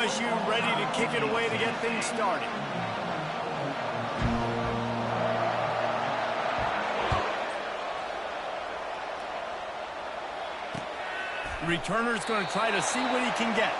LSU ready to kick it away to get things started. The returner's going to try to see what he can get.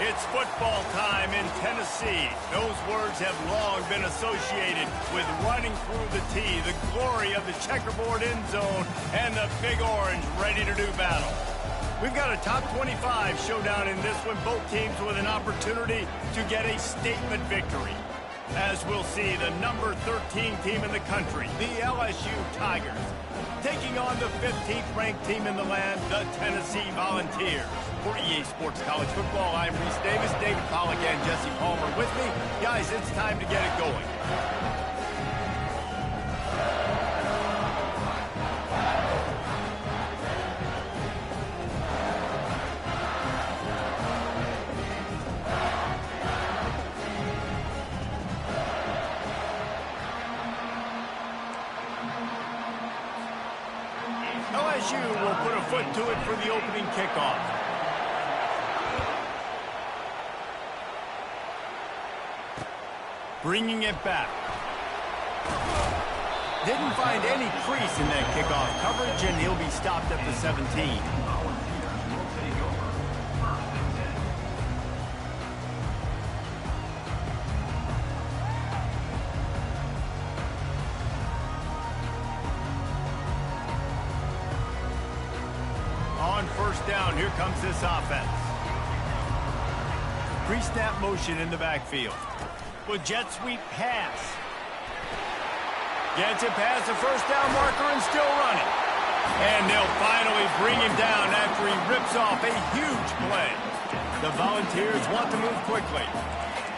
It's football time in Tennessee. Those words have long been associated with running through the tee, the glory of the checkerboard end zone, and the Big Orange ready to do battle. We've got a top 25 showdown in this one, both teams with an opportunity to get a statement victory. As we'll see, the number 13 team in the country, the LSU Tigers, taking on the 15th ranked team in the land, the Tennessee Volunteers. For EA Sports College Football, I'm Reese Davis, David Pollack, and Jesse Palmer with me. Guys, it's time to get it going. LSU will put a foot to it for the opening kickoff. Bringing it back. Didn't find any crease in that kickoff coverage, and he'll be stopped at the 17. On first down, here comes this offense. Pre-snap motion in the backfield. With jet sweep pass. Gets it past the first down marker and still running. And they'll finally bring him down after he rips off a huge play. The Volunteers want to move quickly.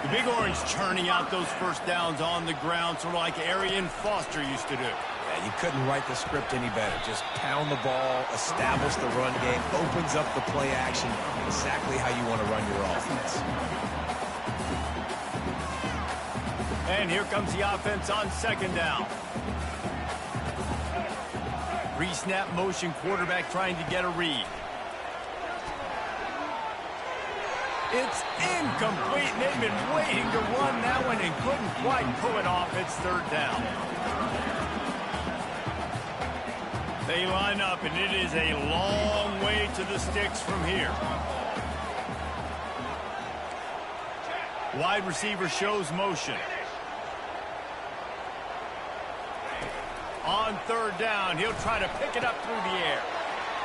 The Big Orange churning out those first downs on the ground, sort of like Arian Foster used to do. Yeah, you couldn't write the script any better. Just pound the ball, establish the run game, opens up the play action, exactly how you want to run your offense. And here comes the offense on second down. Pre-snap motion, quarterback trying to get a read. It's incomplete. They've been waiting to run that one and couldn't quite pull it off. It's third down. They line up, and it is a long way to the sticks from here. Wide receiver shows motion. On third down, he'll try to pick it up through the air.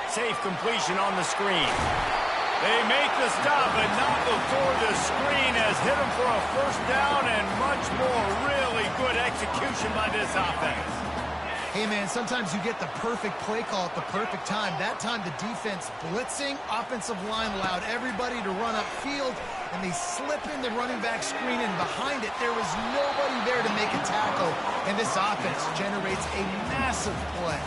Safe completion on the screen. They make the stop, but not before the screen has hit him for a first down and much more. Really good execution by this offense. Hey, man, sometimes you get the perfect play call at the perfect time. That time the defense blitzing, offensive line allowed everybody to run upfield, and they slip in the running back screen, and behind it there was nobody there to make a tackle, and this offense generates a massive play.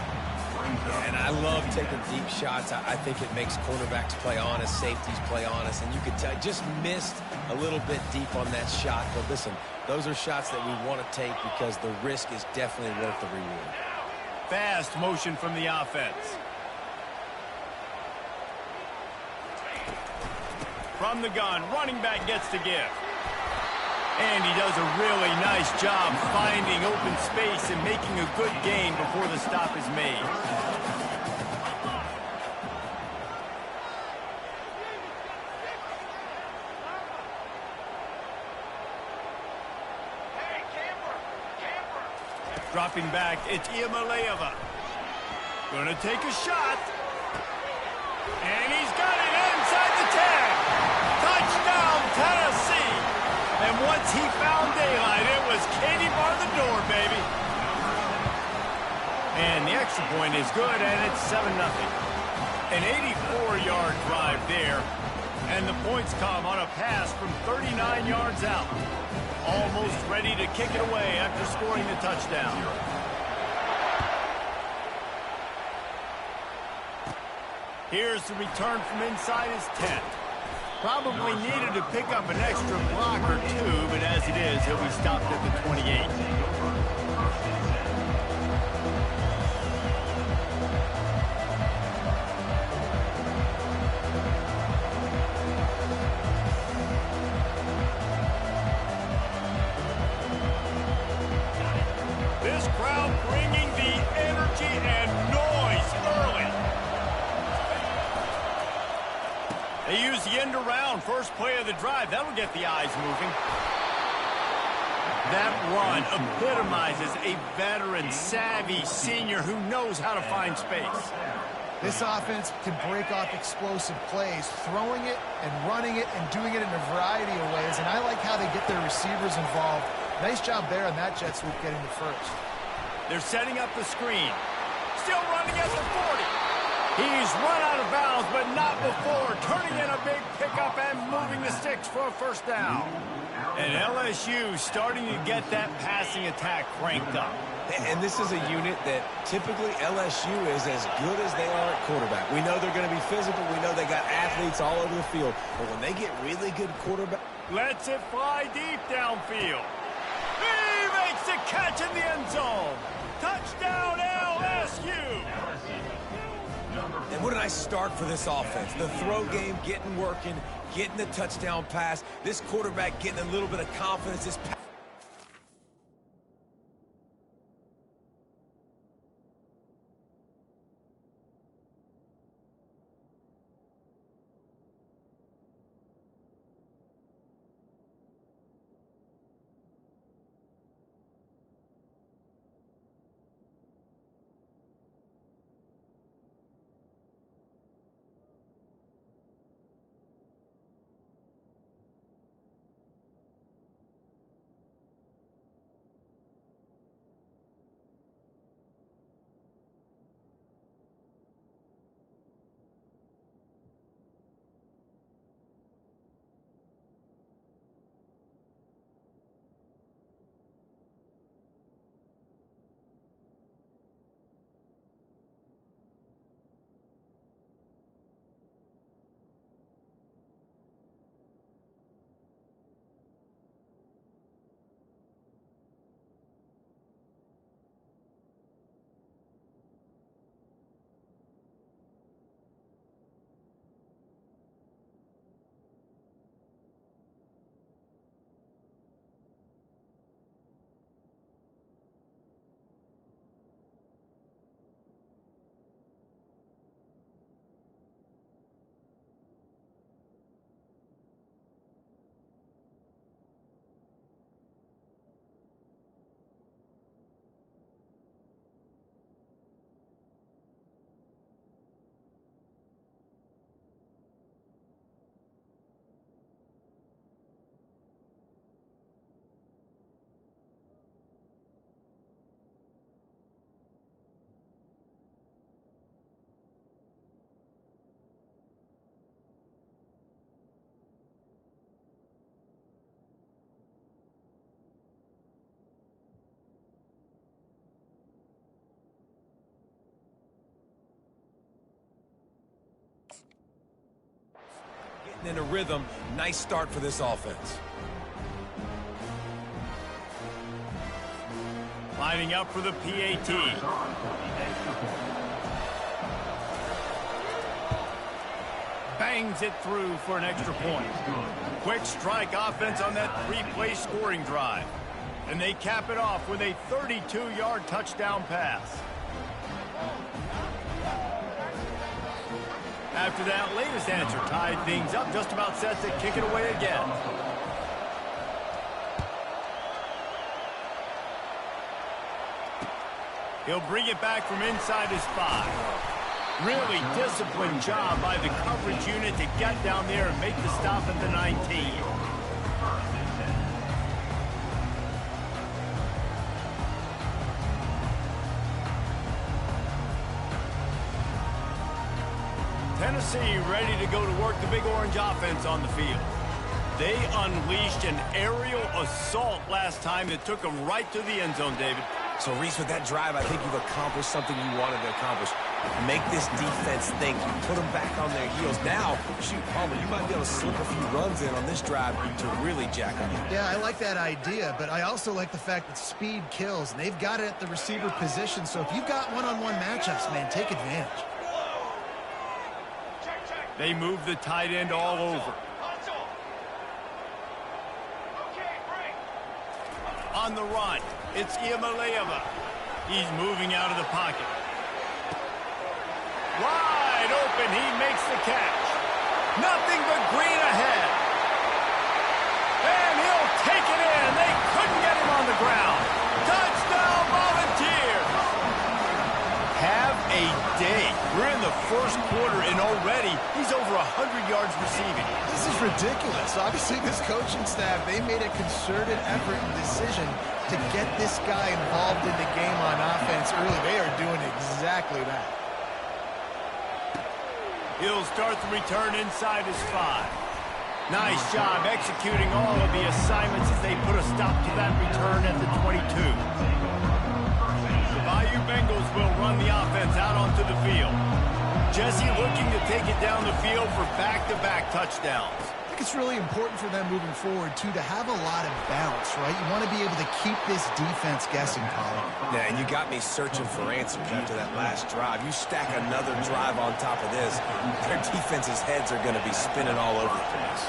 And I love taking deep shots. I think it makes cornerbacks play honest, safeties play honest, and you can tell just missed a little bit deep on that shot. But listen, those are shots that we want to take because the risk is definitely worth the reward. Fast motion from the offense. From the gun, running back gets to give. And he does a really nice job finding open space and making a good gain before the stop is made. Dropping back, it's Iamaleava. Gonna take a shot. And he's got it inside the 10. Touchdown, Tennessee. And once he found daylight, it was Katie bar the door, baby. And the extra point is good, and it's 7-0. An 84-yard drive there. And the points come on a pass from 39 yards out. Almost ready to kick it away after scoring the touchdown. Here's the return from inside his 10. Probably needed to pick up an extra block or two, but as it is, he'll be stopped at the 28. This crowd bringing the energy and noise early. They use the end around first play of the drive. That'll get the eyes moving. That run epitomizes a veteran, savvy senior who knows how to find space. This offense can break off explosive plays, throwing it and running it and doing it in a variety of ways. And I like how they get their receivers involved. Nice job there on that jet sweep getting the first. They're setting up the screen. Still running at the 40. He's run out of bounds, but not before. Turning in a big pickup and moving the sticks for a first down. And LSU starting to get that passing attack cranked up. And this is a unit that typically LSU is as good as they are at quarterback. We know they're going to be physical. We know they got athletes all over the field. But when they get really good quarterback... Lets it fly deep downfield. He makes the catch in the end zone. Touchdown, LSU. And what a nice start for this offense. The throw game getting working, getting the touchdown pass. This quarterback getting a little bit of confidence. This getting in a rhythm. Nice start for this offense. Lining up for the PAT. Bangs it through for an extra point. Quick strike offense on that three-play scoring drive. And they cap it off with a 32-yard touchdown pass. After that latest answer tied things up, just about set to kick it away again. He'll bring it back from inside his 5. Really disciplined job by the coverage unit to get down there and make the stop at the 19. Tennessee ready to go to work the Big Orange offense on the field. They unleashed an aerial assault last time that took them right to the end zone, David. So, Reese, with that drive, I think you've accomplished something you wanted to accomplish. Make this defense think. You put them back on their heels. Now, shoot, Palmer, you might be able to slip a few runs in on this drive to really jack them up. Yeah, I like that idea, but I also like the fact that speed kills, and they've got it at the receiver position. So if you've got one-on-one matchups, man, take advantage. They move the tight end all over. On the run, it's Iamaleava. He's moving out of the pocket. Wide open, he makes the catch. Nothing but green ahead. And he'll take it in. They couldn't get him on the ground. Touchdown, Volunteers. Have a day. We're in the first quarter, and already he's over 100 yards receiving. This is ridiculous. Obviously, this coaching staff, they made a concerted effort and decision to get this guy involved in the game on offense early. They are doing exactly that. He'll start the return inside his 5. Nice job executing all of the assignments as they put a stop to that return at the 22. The Bayou Bengals will run the offense out onto the field. Jesse looking to take it down the field for back-to-back touchdowns. I think it's really important for them moving forward, too, to have a lot of bounce, right? You want to be able to keep this defense guessing, Colin. Yeah, and you got me searching for answers after that last drive. You stack another drive on top of this, their defense's heads are going to be spinning all over the place.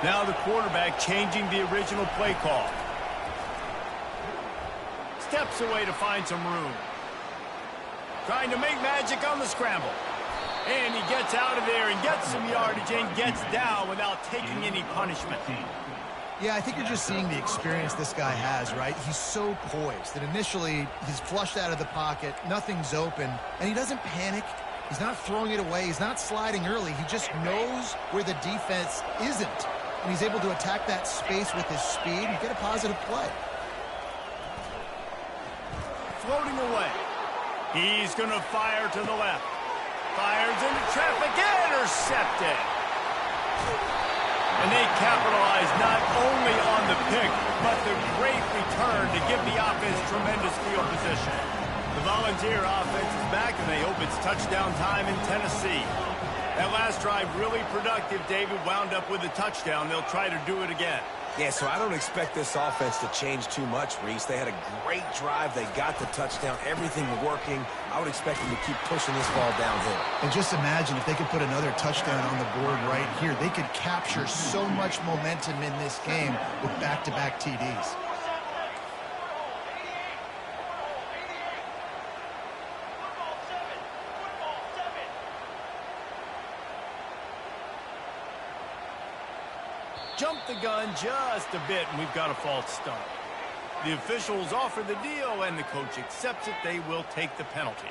Now the quarterback changing the original play call. Steps away to find some room. Trying to make magic on the scramble. And he gets out of there and gets some yardage and gets down without taking any punishment. Yeah, I think you're just seeing the experience this guy has, right? He's so poised that initially he's flushed out of the pocket, nothing's open, and he doesn't panic. He's not throwing it away. He's not sliding early. He just knows where the defense isn't. And he's able to attack that space with his speed and get a positive play. Floating away. He's going to fire to the left. Fires into traffic. Intercepted. And they capitalize not only on the pick, but the great return to give the offense tremendous field position. The Volunteer offense is back, and they hope it's touchdown time in Tennessee. That last drive really productive. David wound up with a touchdown. They'll try to do it again. Yeah, so I don't expect this offense to change too much, Reese. They had a great drive. They got the touchdown. Everything working. I would expect them to keep pushing this ball downhill. And just imagine if they could put another touchdown on the board right here. They could capture so much momentum in this game with back-to-back TDs. Jumped the gun just a bit, and we've got a false start. The officials offer the deal, and the coach accepts it. They will take the penalty.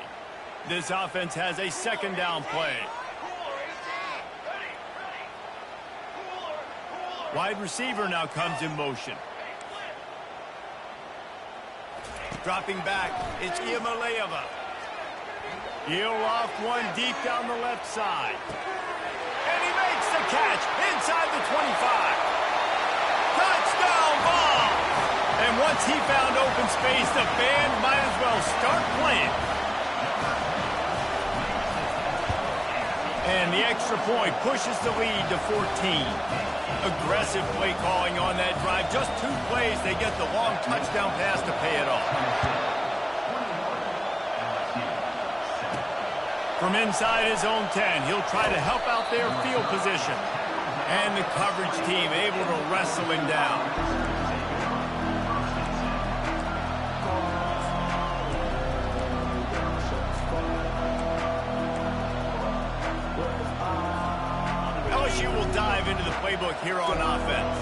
This offense has a second down play. Wide receiver now comes in motion. Dropping back, it's Iamaleava. He'll off one deep down the left side. And he makes the catch inside the 25. Touchdown ball. And once he found open space, the band might as well start playing. And the extra point pushes the lead to 14. Aggressive play calling on that drive. Just 2 plays, they get the long touchdown pass to pay it off. From inside his own 10, he'll try to help out their field position. And the coverage team able to wrestle him down. LSU will dive into the playbook here on offense.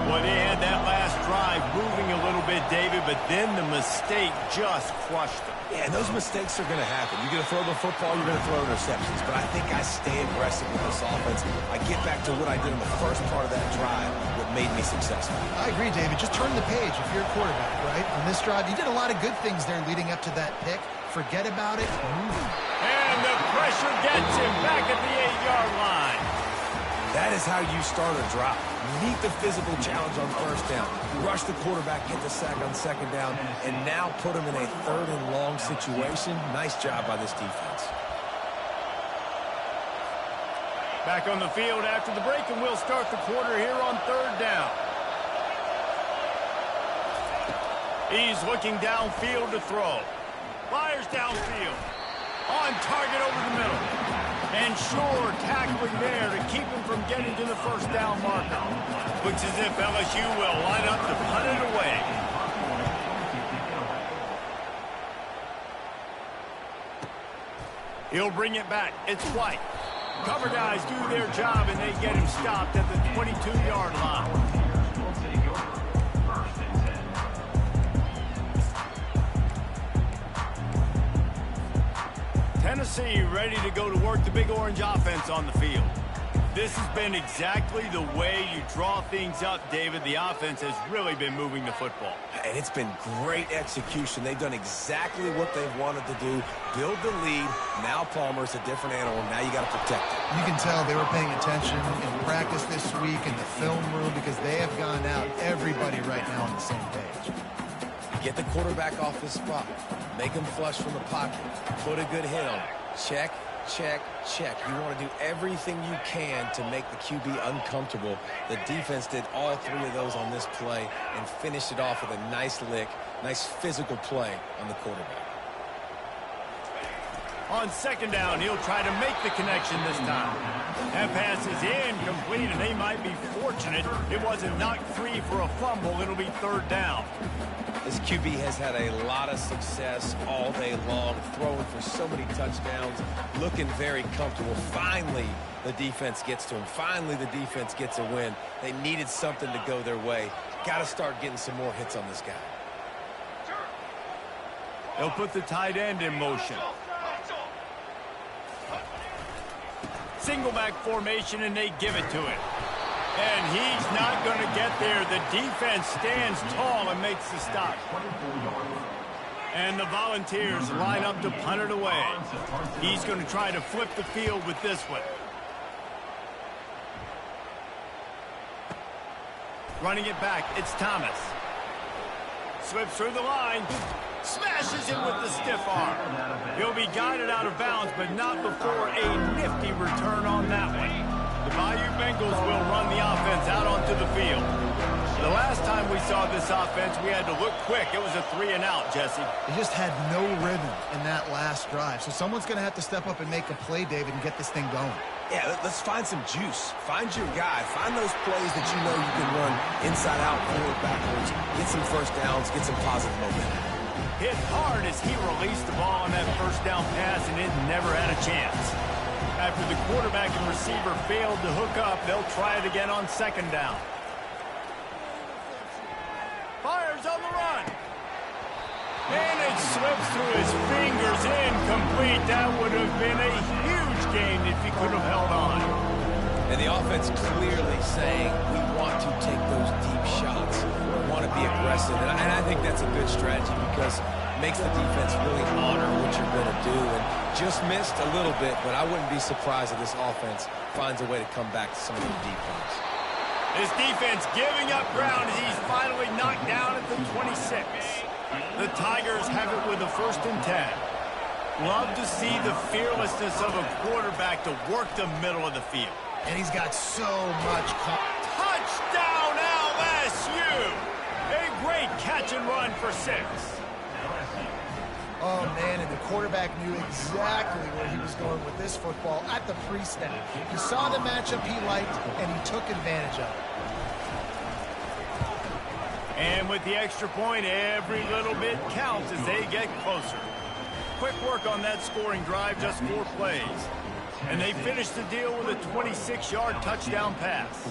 Well, they had that last drive moving a little bit, David, but then the mistake just crushed them. Yeah, and those mistakes are going to happen. You're going to throw the football, you're going to throw interceptions. But I think I stay aggressive with this offense. I get back to what I did in the first part of that drive, what made me successful. I agree, David. Just turn the page if you're a quarterback, right? On this drive, you did a lot of good things there leading up to that pick. Forget about it. And the pressure gets him back at the 8-yard line. That is how you start a drive. Meet the physical challenge on first down. Rush the quarterback, get the sack on second down, and now put him in a 3rd and long situation. Nice job by this defense. Back on the field after the break, and we'll start the quarter here on 3rd down. He's looking downfield to throw. Fires downfield. On target over the middle. And sure, tackling there to keep him from getting to the first down marker. Looks as if LSU will line up to punt it away. He'll bring it back. It's White. Cover guys do their job, and they get him stopped at the 22-yard line. Tennessee ready to go to work the Big Orange offense on the field. This has been exactly the way you draw things up, David. The offense has really been moving the football. And it's been great execution. They've done exactly what they've wanted to do. Build the lead. Now Palmer's a different animal. Now you got to protect it. You can tell they were paying attention in practice this week in the film room because they have gone out, everybody right now on the same page. Get the quarterback off his spot. Make him flush from the pocket. Put a good hit on it. Check, check, check. You want to do everything you can to make the QB uncomfortable. The defense did all 3 of those on this play and finished it off with a nice lick, nice physical play on the quarterback. On second down, he'll try to make the connection this time. That pass is incomplete, and they might be fortunate it wasn't knocked free for a fumble. It'll be 3rd down. This QB has had a lot of success all day long, throwing for so many touchdowns, looking very comfortable. Finally, the defense gets to him. Finally, the defense gets a win. They needed something to go their way. Got to start getting some more hits on this guy. They'll put the tight end in motion. Single back formation, and they give it to him. And he's not going to get there. The defense stands tall and makes the stop. And the Volunteers line up to punt it away. He's going to try to flip the field with this one. Running it back, it's Thomas. Slips through the line. Smashes it with the stiff arm. He'll be guided out of bounds, but not before a nifty return on that one. The Bayou Bengals will run the offense out onto the field. The last time we saw this offense, we had to look quick. It was a 3-and-out, Jesse. They just had no rhythm in that last drive. So someone's going to have to step up and make a play, David, and get this thing going. Yeah, let's find some juice. Find your guy. Find those plays that you know you can run inside out, forward, backwards. Get some first downs. Get some positive momentum. Hit hard as he released the ball on that first down pass, and it never had a chance. After the quarterback and receiver failed to hook up, they'll try it again on second down. Fires on the run. And it slips through his fingers, incomplete. That would have been a huge gain if he could have held on. And the offense clearly saying, we want to take those deep shots. We want to be aggressive. And I think that's a good strategy because it makes the defense really honor what you're going to do. And just missed a little bit, but I wouldn't be surprised if this offense finds a way to come back to some of those deep ones. His defense giving up ground as he's finally knocked down at the 26. The Tigers have it with a 1st and 10. Love to see the fearlessness of a quarterback to work the middle of the field. And he's got so much touchdown LSU! A great catch and run for 6. Oh, man, and the quarterback knew exactly where he was going with this football at the pre-snap. He saw the matchup he liked, and he took advantage of it. And with the extra point, every little bit counts as they get closer. Quick work on that scoring drive, just 4 plays. And they finish the deal with a 26-yard touchdown pass.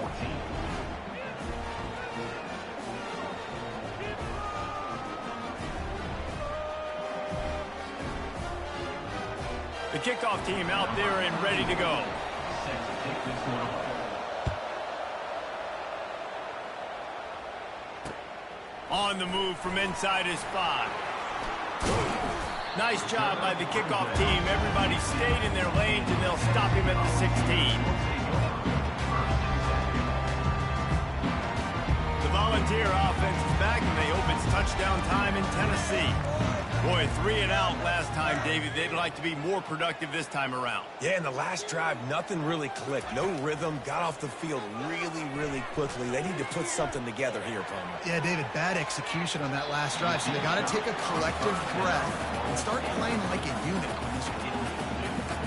The kickoff team out there and ready to go. On the move from inside his 5. Nice job by the kickoff team. Everybody stayed in their lanes, and they'll stop him at the 16. The Volunteer offense is back, and they hope it's touchdown time in Tennessee. Boy, 3 and out last time, David. They'd like to be more productive this time around. Yeah, in the last drive, nothing really clicked. No rhythm, got off the field really quickly. They need to put something together here, Palmer. Yeah, David, bad execution on that last drive, so they got to take a collective breath and start playing like a unit on this one.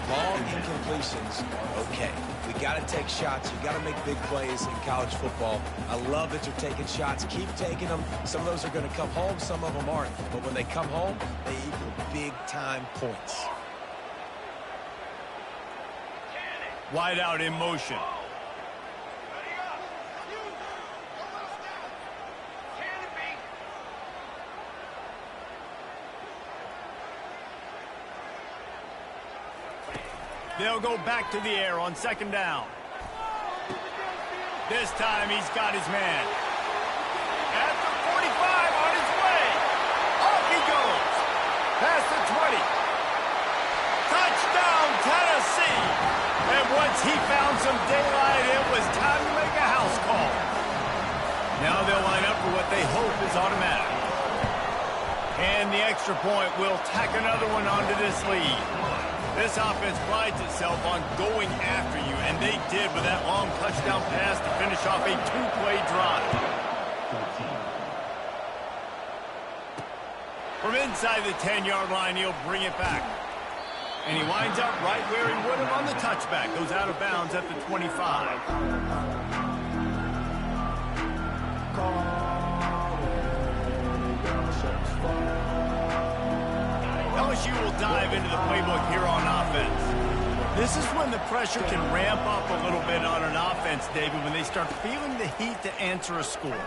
Long incompletions are okay. We got to take shots. You got to make big plays in college football. I love that you're taking shots. Keep taking them. Some of those are going to come home. Some of them aren't. But when they come home, they equal big-time points. Wide out in motion. They'll go back to the air on 2nd down. This time he's got his man. At the 45 on his way. Off he goes. Past the 20. Touchdown, Tennessee. And once he found some daylight, it was time to make a house call. Now they'll line up for what they hope is automatic. And the extra point will tack another one onto this lead. This offense prides itself on going after you, and they did with that long touchdown pass to finish off a 2-play drive. From inside the 10-yard line, he'll bring it back. And he winds up right where he would have on the touchback. Goes out of bounds at the 25. LSU will dive into the playbook here on offense. This is when the pressure can ramp up a little bit on an offense, David, when they start feeling the heat to answer a score.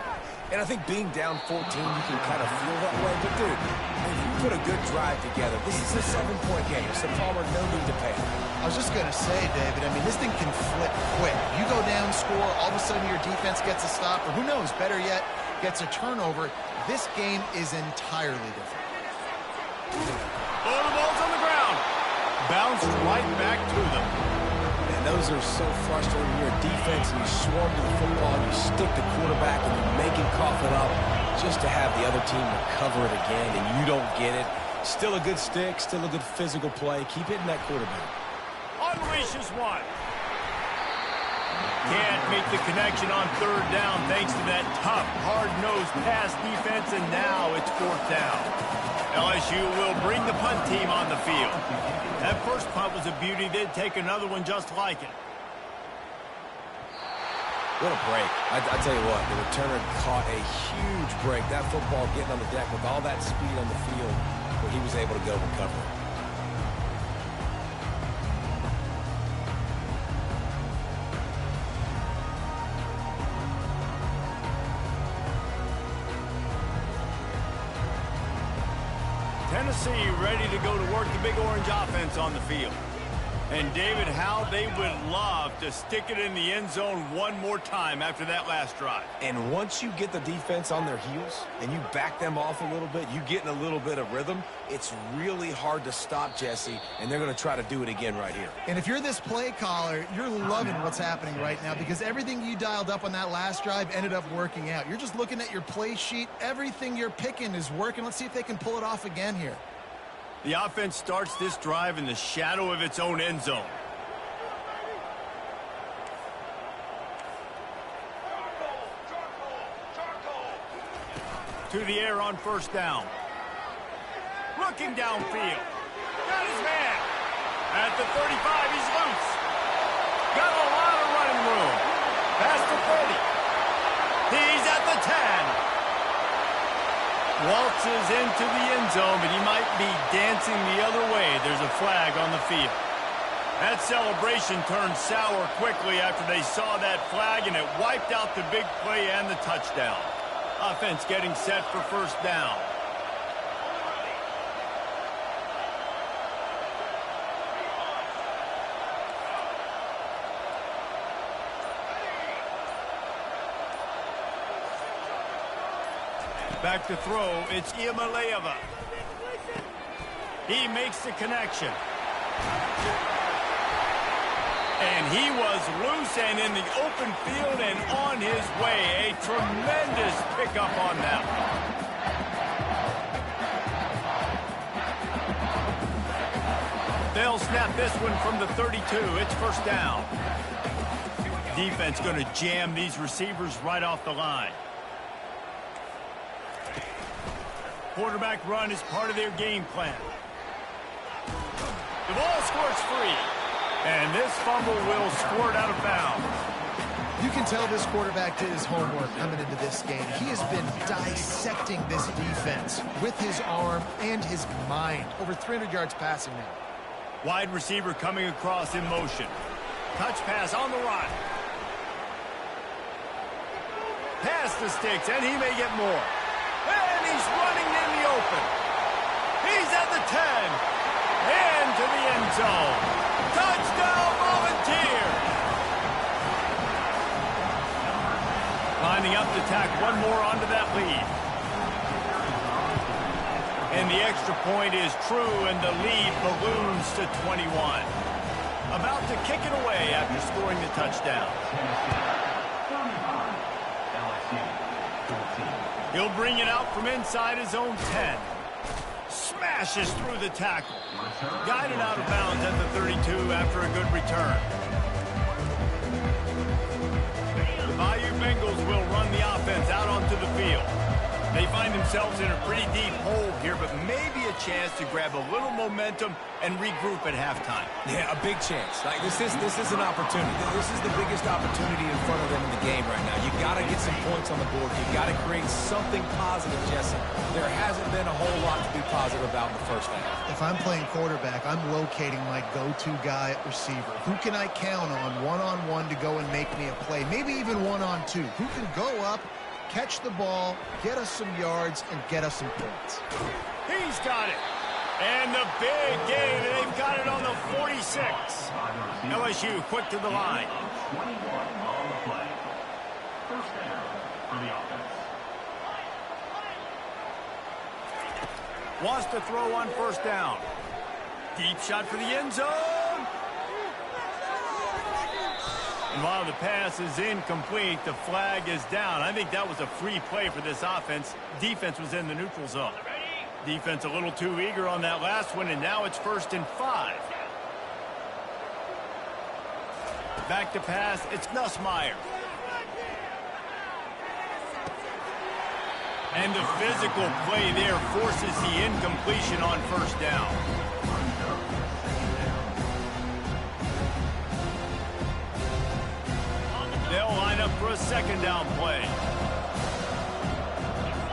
And I think being down 14, you can kind of feel that way. But, dude, if you put a good drive together, this is a 7-point game. So, Palmer, no need to panic. I was just going to say, David, I mean, this thing can flip quick. You go down, score, all of a sudden your defense gets a stop, or who knows, better yet, gets a turnover. This game is entirely different. Oh, the ball's on the ground. Bounced right back to them. And those are so frustrating. You're a defense, and you swarm to the football, you stick the quarterback, and you make him cough it up just to have the other team recover it again, and you don't get it. Still a good stick, still a good physical play. Keep hitting that quarterback. Unleashes one. Can't make the connection on 3rd down thanks to that tough, hard-nosed pass defense, and now it's 4th down. LSU will bring the punt team on the field. That first punt was a beauty. They'd take another one just like it. What a break. I tell you what, the returner caught a huge break. That football getting on the deck with all that speed on the field, where he was able to go recover it. Tennessee ready to go to work the Big Orange offense on the field. And, David, how they would love to stick it in the end zone one more time after that last drive. And once you get the defense on their heels and you back them off a little bit, you get in a little bit of rhythm, it's really hard to stop, Jesse, and they're going to try to do it again right here. And if you're this play caller, you're loving what's happening right now because everything you dialed up on that last drive ended up working out. You're just looking at your play sheet. Everything you're picking is working. Let's see if they can pull it off again here. The offense starts this drive in the shadow of its own end zone. To the air on first down. Looking downfield. Got his man. At the 35, he's loose. Got a lot of running room. Past the 30. He's at the 10. Waltzes into the end zone, but he might be dancing the other way. There's a flag on the field. That celebration turned sour quickly after they saw that flag, and it wiped out the big play and the touchdown. Offense getting set for first down. Back to throw, it's Iamaleava. He makes the connection. And he was loose and in the open field and on his way. A tremendous pickup on that one. They'll snap this one from the 32. It's first down. Defense going to jam these receivers right off the line. Quarterback run is part of their game plan. The ball squirts free. And this fumble will squirt out of bounds. You can tell this quarterback did his homework coming into this game. He has been dissecting this defense with his arm and his mind. Over 300 yards passing now. Wide receiver coming across in motion. Touch pass on the run. Pass the sticks, and he may get more. And he's running in the open. He's at the 10. Into the end zone. Touchdown, Volunteers! Lining up to tack one more onto that lead. And the extra point is true, and the lead balloons to 21. About to kick it away after scoring the touchdown. He'll bring it out from inside his own 10. Smashes through the tackle. Guided out of bounds at the 32 after a good return. The Bayou Bengals will run the offense out onto the field. They find themselves in a pretty deep hole here, but maybe a chance to grab a little momentum and regroup at halftime. Yeah, a big chance. Like this is an opportunity. This is the biggest opportunity in front of them in the game right now. You got to get some points on the board. You got to create something positive, Jesse. There hasn't been a whole lot to be positive about in the first half. If I'm playing quarterback, I'm locating my go-to guy at receiver. Who can I count on one-on-one to go and make me a play? Maybe even one-on-two. Who can go up, catch the ball, get us some yards, and get us some points? He's got it. And the big game, they've got it on the 46. LSU quick to the line. 21 on the play. First down for the offense. Wants to throw on first down. Deep shot for the end zone. And while the pass is incomplete, the flag is down. I think that was a free play for this offense. Defense was in the neutral zone. Defense a little too eager on that last one, and now it's 1st and 5. Back to pass, it's Nussmeier. And the physical play there forces the incompletion on first down. They'll line up for a second down play.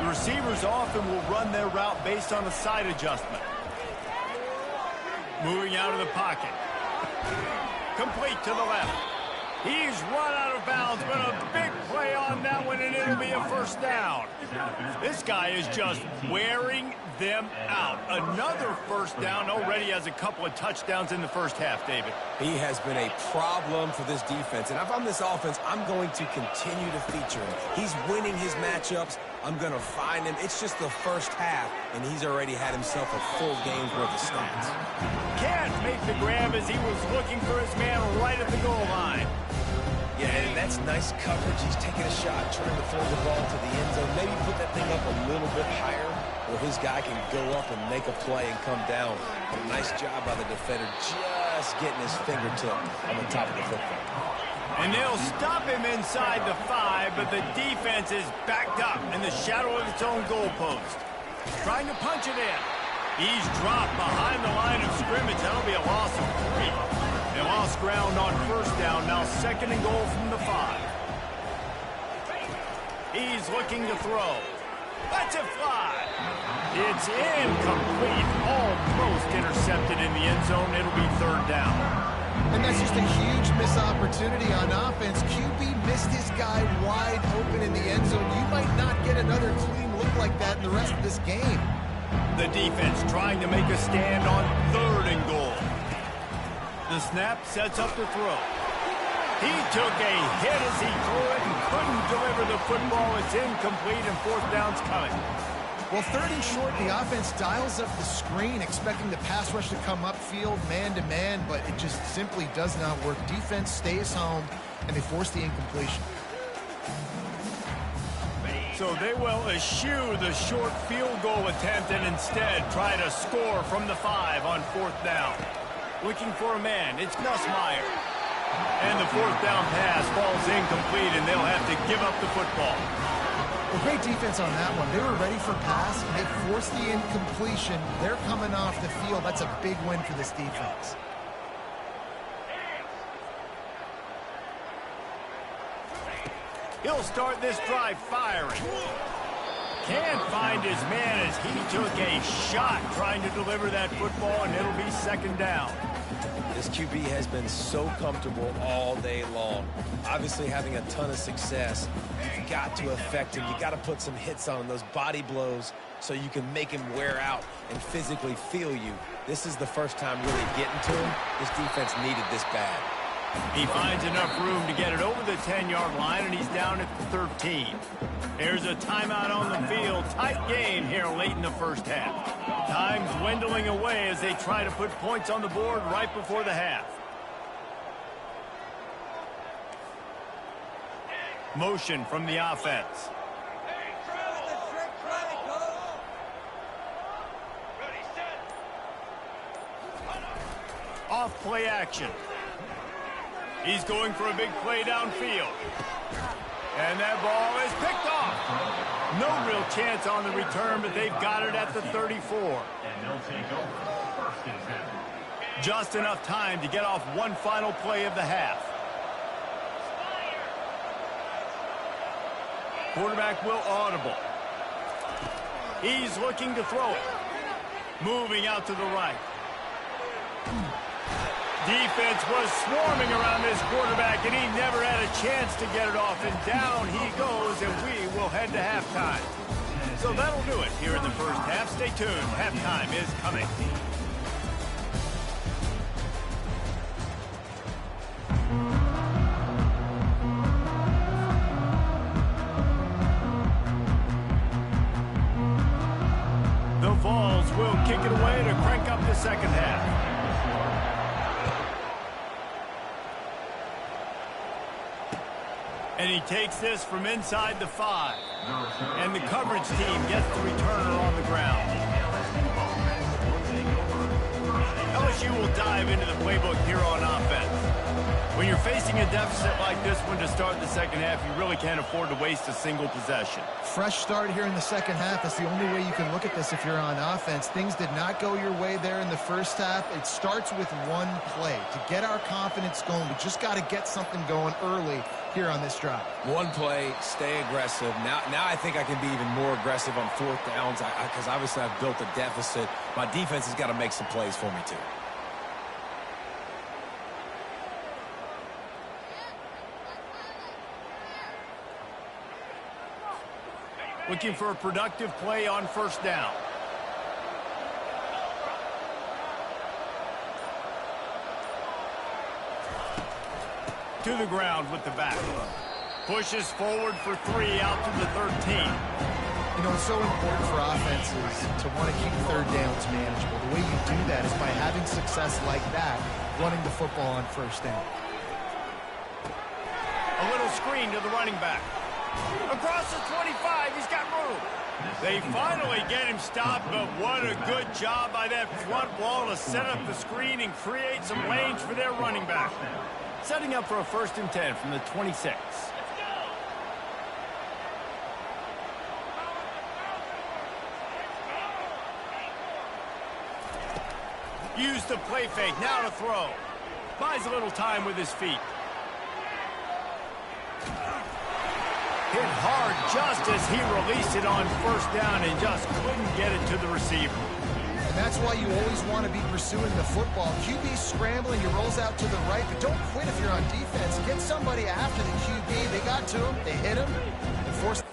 The receivers often will run their route based on a side adjustment. Moving out of the pocket. Complete to the left. He's run out of bounds, but a big play on that one, and it'll be a first down. This guy is just wearing them out. Another first down, already has a couple of touchdowns in the first half, David. He has been a problem for this defense, and if I'm this offense, I'm going to continue to feature him. He's winning his matchups. I'm going to find him. It's just the first half, and he's already had himself a full game's worth of stats. Can't make the grab as he was looking for his man right at the goal line. Yeah, and that's nice coverage. He's taking a shot, trying to throw the ball to the end zone. Maybe put that thing up a little bit higher where his guy can go up and make a play and come down. But nice job by the defender just getting his fingertip on the top of the football. And they'll stop him inside the 5, but the defense is backed up in the shadow of its own goalpost. Trying to punch it in. He's dropped behind the line of scrimmage. That'll be a loss of 3. They lost ground on first down, now 2nd and goal from the 5. He's looking to throw. That's a fly. It's incomplete, almost intercepted in the end zone. It'll be 3rd down. And that's just a huge missed opportunity on offense. QB missed his guy wide open in the end zone. You might not get another clean look like that in the rest of this game. The defense trying to make a stand on 3rd and goal. The snap sets up the throw. He took a hit as he threw it and couldn't deliver the football. It's incomplete, and 4th down's coming. Well, 3rd and short, the offense dials up the screen, expecting the pass rush to come upfield man-to-man, but it just simply does not work. Defense stays home, and they force the incompletion. So they will eschew the short field goal attempt and instead try to score from the 5 on 4th down. Looking for a man, it's Nussmeier. And the 4th down pass falls incomplete, and they'll have to give up the football. Well, great defense on that one. They were ready for pass, and they forced the incompletion. They're coming off the field. That's a big win for this defense. He'll start this drive firing. Can't find his man as he took a shot trying to deliver that football, and it'll be 2nd down. This QB has been so comfortable all day long. Obviously having a ton of success. You've got to affect him. You've got to put some hits on him, those body blows, so you can make him wear out and physically feel you. This is the first time really getting to him. This defense needed this bad. He finds enough room to get it over the 10-yard line, and he's down at the 13. There's a timeout on the field. Tight game here late in the first half. Time's dwindling away as they try to put points on the board right before the half. Motion from the offense. Off play action. He's going for a big play downfield. And that ball is picked off. No real chance on the return, but they've got it at the 34. And they'll take over 1st and 10. Just enough time to get off one final play of the half. Quarterback will audible. He's looking to throw it. Moving out to the right. Defense was swarming around this quarterback, and he never had a chance to get it off. And down he goes, and we will head to halftime. So that'll do it here in the first half. Stay tuned. Halftime is coming. The Vols will kick it away to crank up the second half. And he takes this from inside the 5. And the coverage team gets the returner on the ground. LSU will dive into the playbook here on offense. When you're facing a deficit like this one to start the second half, you really can't afford to waste a single possession. Fresh start here in the second half. That's the only way you can look at this if you're on offense. Things did not go your way there in the first half. It starts with one play. To get our confidence going, we just got to get something going early here on this drive. One play, stay aggressive. Now I think I can be even more aggressive on 4th downs because obviously I've built a deficit. My defense has got to make some plays for me too. Looking for a productive play on first down. To the ground with the back. Pushes forward for 3 out to the 13. You know, it's so important for offenses to want to keep third downs manageable. The way you do that is by having success like that, running the football on first down. A little screen to the running back. Across the 25, he's got room. They finally get him stopped, but what a good job by that front wall to set up the screen and create some lanes for their running back. Setting up for a 1st and 10 from the 26. Use the play fake, now to throw. Buys a little time with his feet. Hit hard just as he released it on first down and just couldn't get it to the receiver. And that's why you always want to be pursuing the football. QB's scrambling, he rolls out to the right, but don't quit if you're on defense. Get somebody after the QB. They got to him, they hit him, and forced.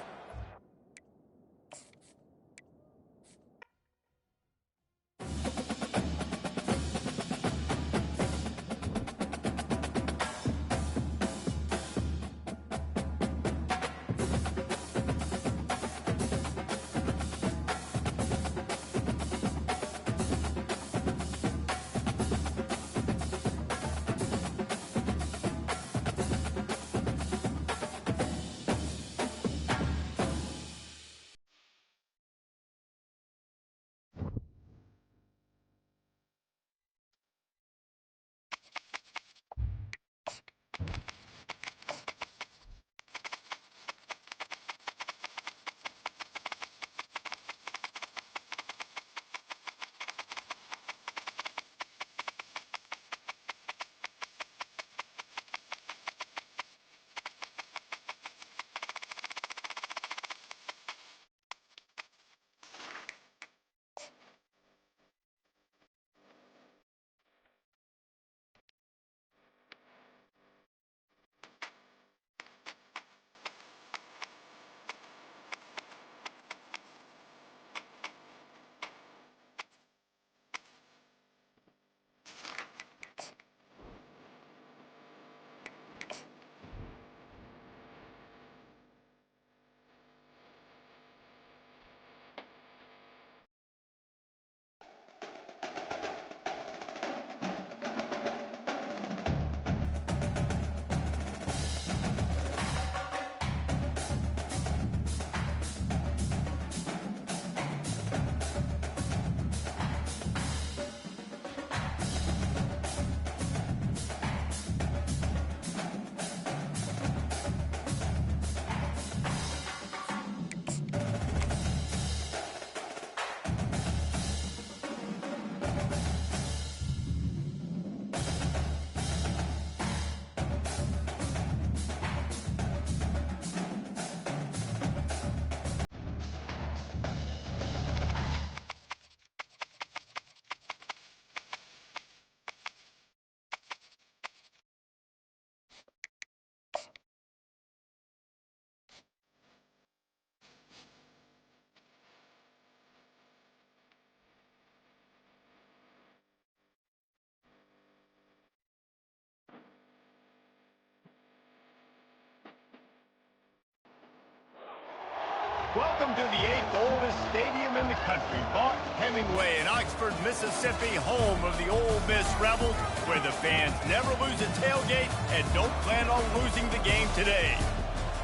Welcome to the 8th oldest stadium in the country, Vaught Hemingway in Oxford, Mississippi, home of the Ole Miss Rebels, where the fans never lose a tailgate and don't plan on losing the game today.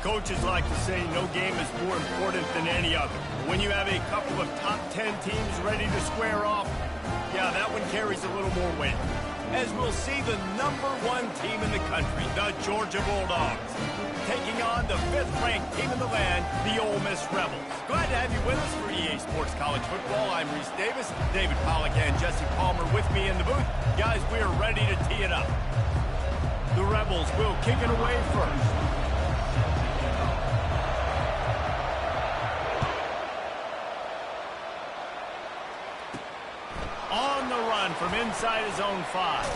Coaches like to say no game is more important than any other. When you have a couple of top 10 teams ready to square off, yeah, that one carries a little more weight. As we'll see the #1 team in the country, the Georgia Bulldogs, taking on the 5th-ranked team in the land, the Ole Miss Rebels. Glad to have you with us for EA Sports College Football. I'm Reese Davis, David Pollack and Jesse Palmer with me in the booth. Guys, we are ready to tee it up. The Rebels will kick it away first. On the run from inside his own 5.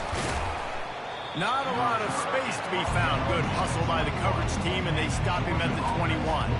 Not a lot of space to be found. Good hustle by the coverage team, and they stop him at the 21.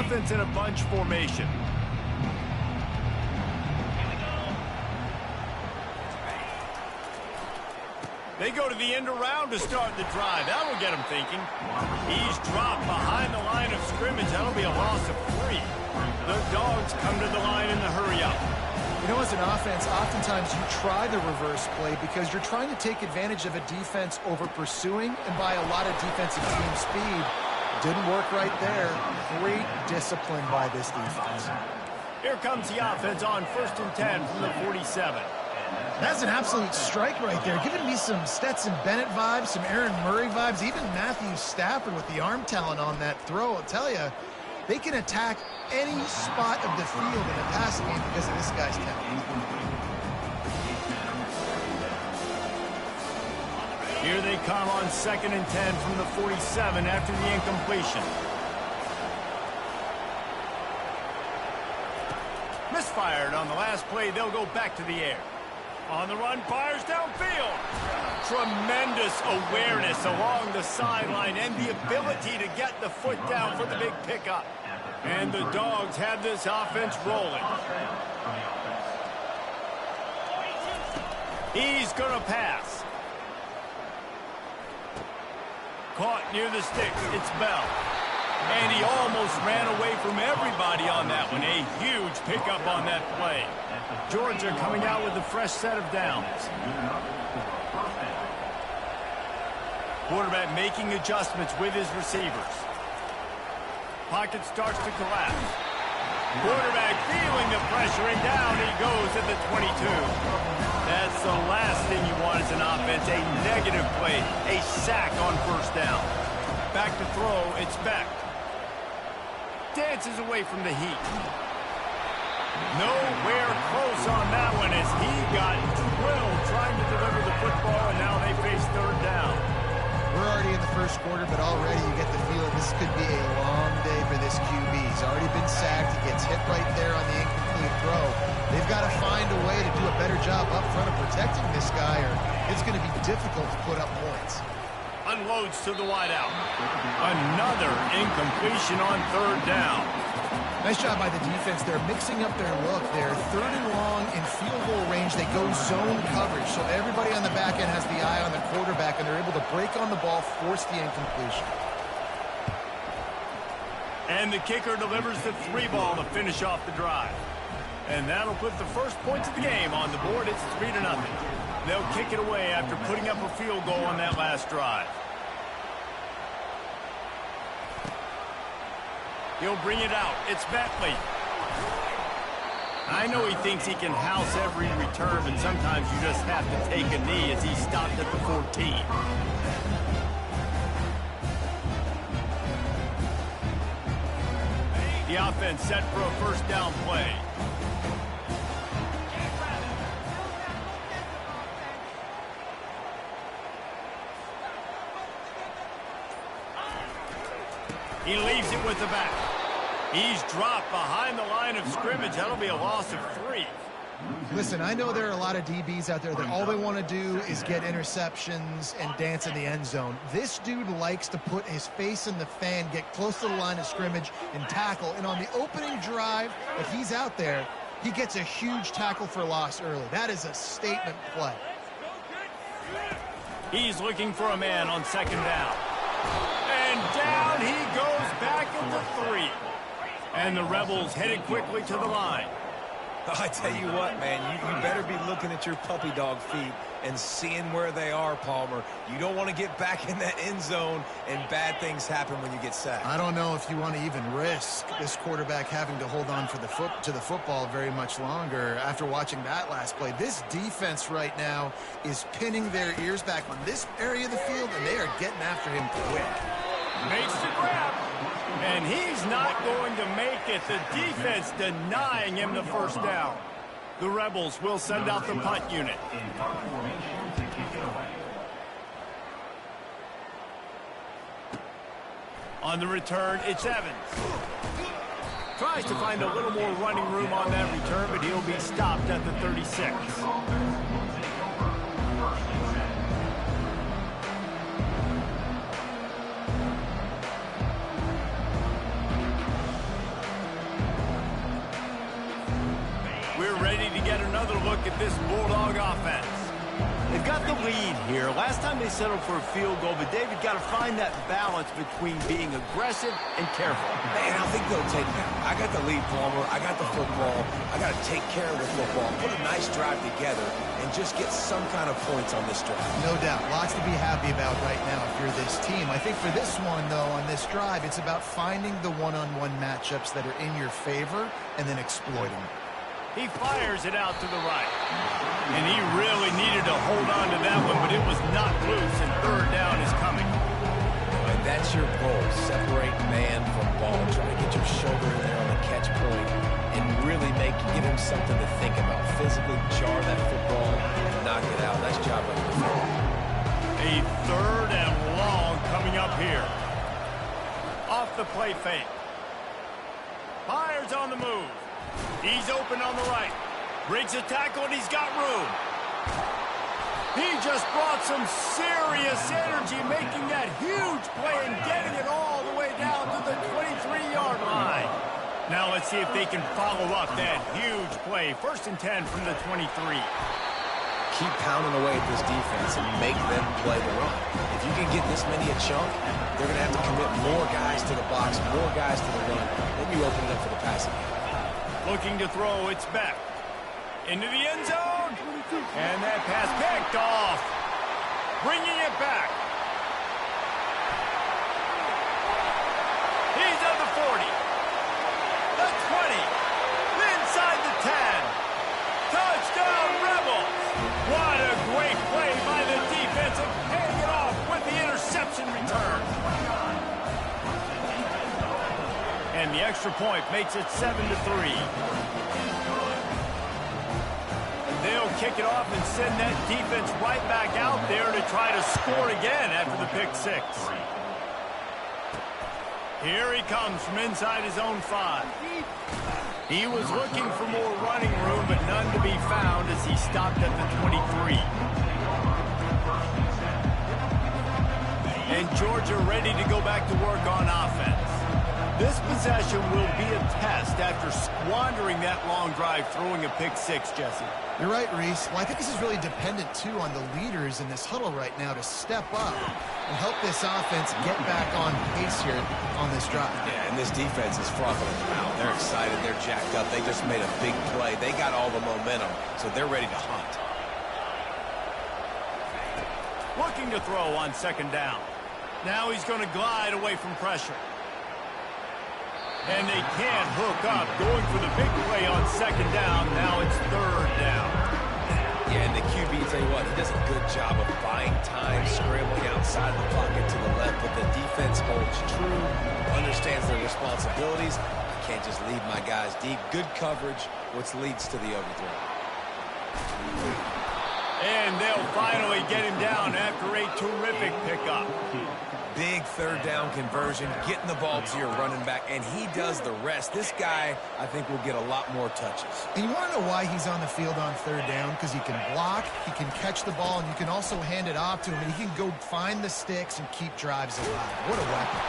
offense in a bunch formation. They go to the end around to start the drive. That'll get them thinking. He's dropped behind the line of scrimmage. That'll be a loss of 3. The Dogs come to the line in the hurry-up. You know, as an offense, oftentimes you try the reverse play because you're trying to take advantage of a defense over pursuing and by a lot of defensive team speed. Didn't work right there. Great discipline by this defense. Here comes the offense on 1st and 10 from the 47. That's an absolute strike right there. Giving me some Stetson Bennett vibes, some Aaron Murray vibes, even Matthew Stafford with the arm talent on that throw. I'll tell you, they can attack any spot of the field in a passing game because of this guy's talent. Here they come on 2nd and 10 from the 47 after the incompletion. Misfired on the last play. They'll go back to the air. On the run, fires downfield. Tremendous awareness along the sideline and the ability to get the foot down for the big pickup. And the Dogs have this offense rolling. He's going to pass. Caught near the sticks. It's Bell. And he almost ran away from everybody on that one. A huge pickup on that play. Georgia coming out with a fresh set of downs. Quarterback making adjustments with his receivers. Pocket starts to collapse. Quarterback feeling the pressure, and down he goes at the 22. That's the last thing you want as an offense, a negative play, a sack on 1st down. Back to throw, it's Beck. Dances away from the heat. Nowhere close on that one as he got drilled trying to deliver the football, and now they face 3rd down. We're already in the 1st quarter, but already you get the feeling this could be a long day for this QB. He's already been sacked. He gets hit right there on the incomplete throw. They've got to find a way to do a better job up front of protecting this guy, or it's going to be difficult to put up points. Unloads to the wideout. Another incompletion on 3rd down. Nice job by the defense. They're mixing up their look. They're 3rd and long in field goal range. They go zone coverage, so everybody on the back end has the eye on the quarterback, and they're able to break on the ball, force the incompletion. And the kicker delivers the 3 ball to finish off the drive. And that'll put the first points of the game on the board. It's 3-0. They'll kick it away after putting up a field goal on that last drive. He'll bring it out. It's Bentley. I know he thinks he can house every return, but sometimes you just have to take a knee as he stopped at the 14. The offense set for a 1st down play. He leaves it with the back. He's dropped behind the line of scrimmage. That'll be a loss of 3. Listen, I know there are a lot of DBs out there that all they want to do is get interceptions and dance in the end zone. This dude likes to put his face in the fan, get close to the line of scrimmage, and tackle. And on the opening drive, if he's out there, he gets a huge tackle for loss early. That is a statement play. He's looking for a man on 2nd down. And down he goes back into 3. And the Rebels headed quickly to the line. I tell you what, man, you better be looking at your puppy dog feet and seeing where they are, Palmer. You don't want to get back in that end zone and bad things happen when you get sacked. I don't know if you want to even risk this quarterback having to hold on for the football very much longer after watching that last play. This defense right now is pinning their ears back on this area of the field, and they are getting after him quick. Makes the grab. And he's not going to make it. The defense denying him the 1st down. The Rebels will send out the punt unit. On the return, it's Evans. Tries to find a little more running room on that return, but he'll be stopped at the 36. ready to get another look at this Bulldog offense. They've got the lead here. Last time they settled for a field goal, but David got to find that balance between being aggressive and careful. Man, I think they'll take that. I got the lead, Palmer. I got the football. I got to take care of the football, put a nice drive together, and just get some kind of points on this drive. No doubt. Lots to be happy about right now if you're this team. I think for this one, though, on this drive, it's about finding the one-on-one matchups that are in your favor and then exploiting them. He fires it out to the right. And he really needed to hold on to that one, but it was not loose, and third down is coming. And that's your goal. Separate man from ball. Try to get your shoulder in there on the catch point and really give him something to think about. Physically jar that football and knock it out. Nice job by the defender. A third and long coming up here. Off the play fake. Fires on the move. He's open on the right. Breaks a tackle, and he's got room. He just brought some serious energy, making that huge play and getting it all the way down to the 23-yard line. Now let's see if they can follow up that huge play. 1st and 10 from the 23. Keep pounding away at this defense and make them play the run. If you can get this many a chunk, they're going to have to commit more guys to the box, more guys to the run. Then you open it up for the passing game. Looking to throw, it's back. Into the end zone. And that pass picked off. Bringing it back. He's at the 40. The 20. Inside the 10. Touchdown, Rebels. What a great play by the defense and paying it off with the interception return. And the extra point makes it 7-3. They'll kick it off and send that defense right back out there to try to score again after the pick six. Here he comes from inside his own 5. He was looking for more running room, but none to be found as he stopped at the 23. And Georgia ready to go back to work on offense. This possession will be a test after squandering that long drive throwing a pick six, Jesse. You're right, Reese. Well, I think this is really dependent, too, on the leaders in this huddle right now to step up and help this offense get back on pace here on this drive. Yeah, and this defense is frothing at the mouth. They're excited. They're jacked up. They just made a big play. They got all the momentum, so they're ready to hunt. Looking to throw on 2nd down. Now he's going to glide away from pressure. And they can't hook up. Going for the big play on 2nd down. Now it's 3rd down. Yeah, and the QB, tell you what, he does a good job of buying time, scrambling outside the pocket to the left, but the defense holds true, understands their responsibilities. I can't just leave my guys deep. Good coverage, which leads to the overthrow. And they'll finally get him down after a terrific pickup. Big 3rd down conversion, getting the ball to your running back, and he does the rest. This guy, I think, will get a lot more touches. And you want to know why he's on the field on 3rd down? Because he can block, he can catch the ball, and you can also hand it off to him, and he can go find the sticks and keep drives alive. What a weapon.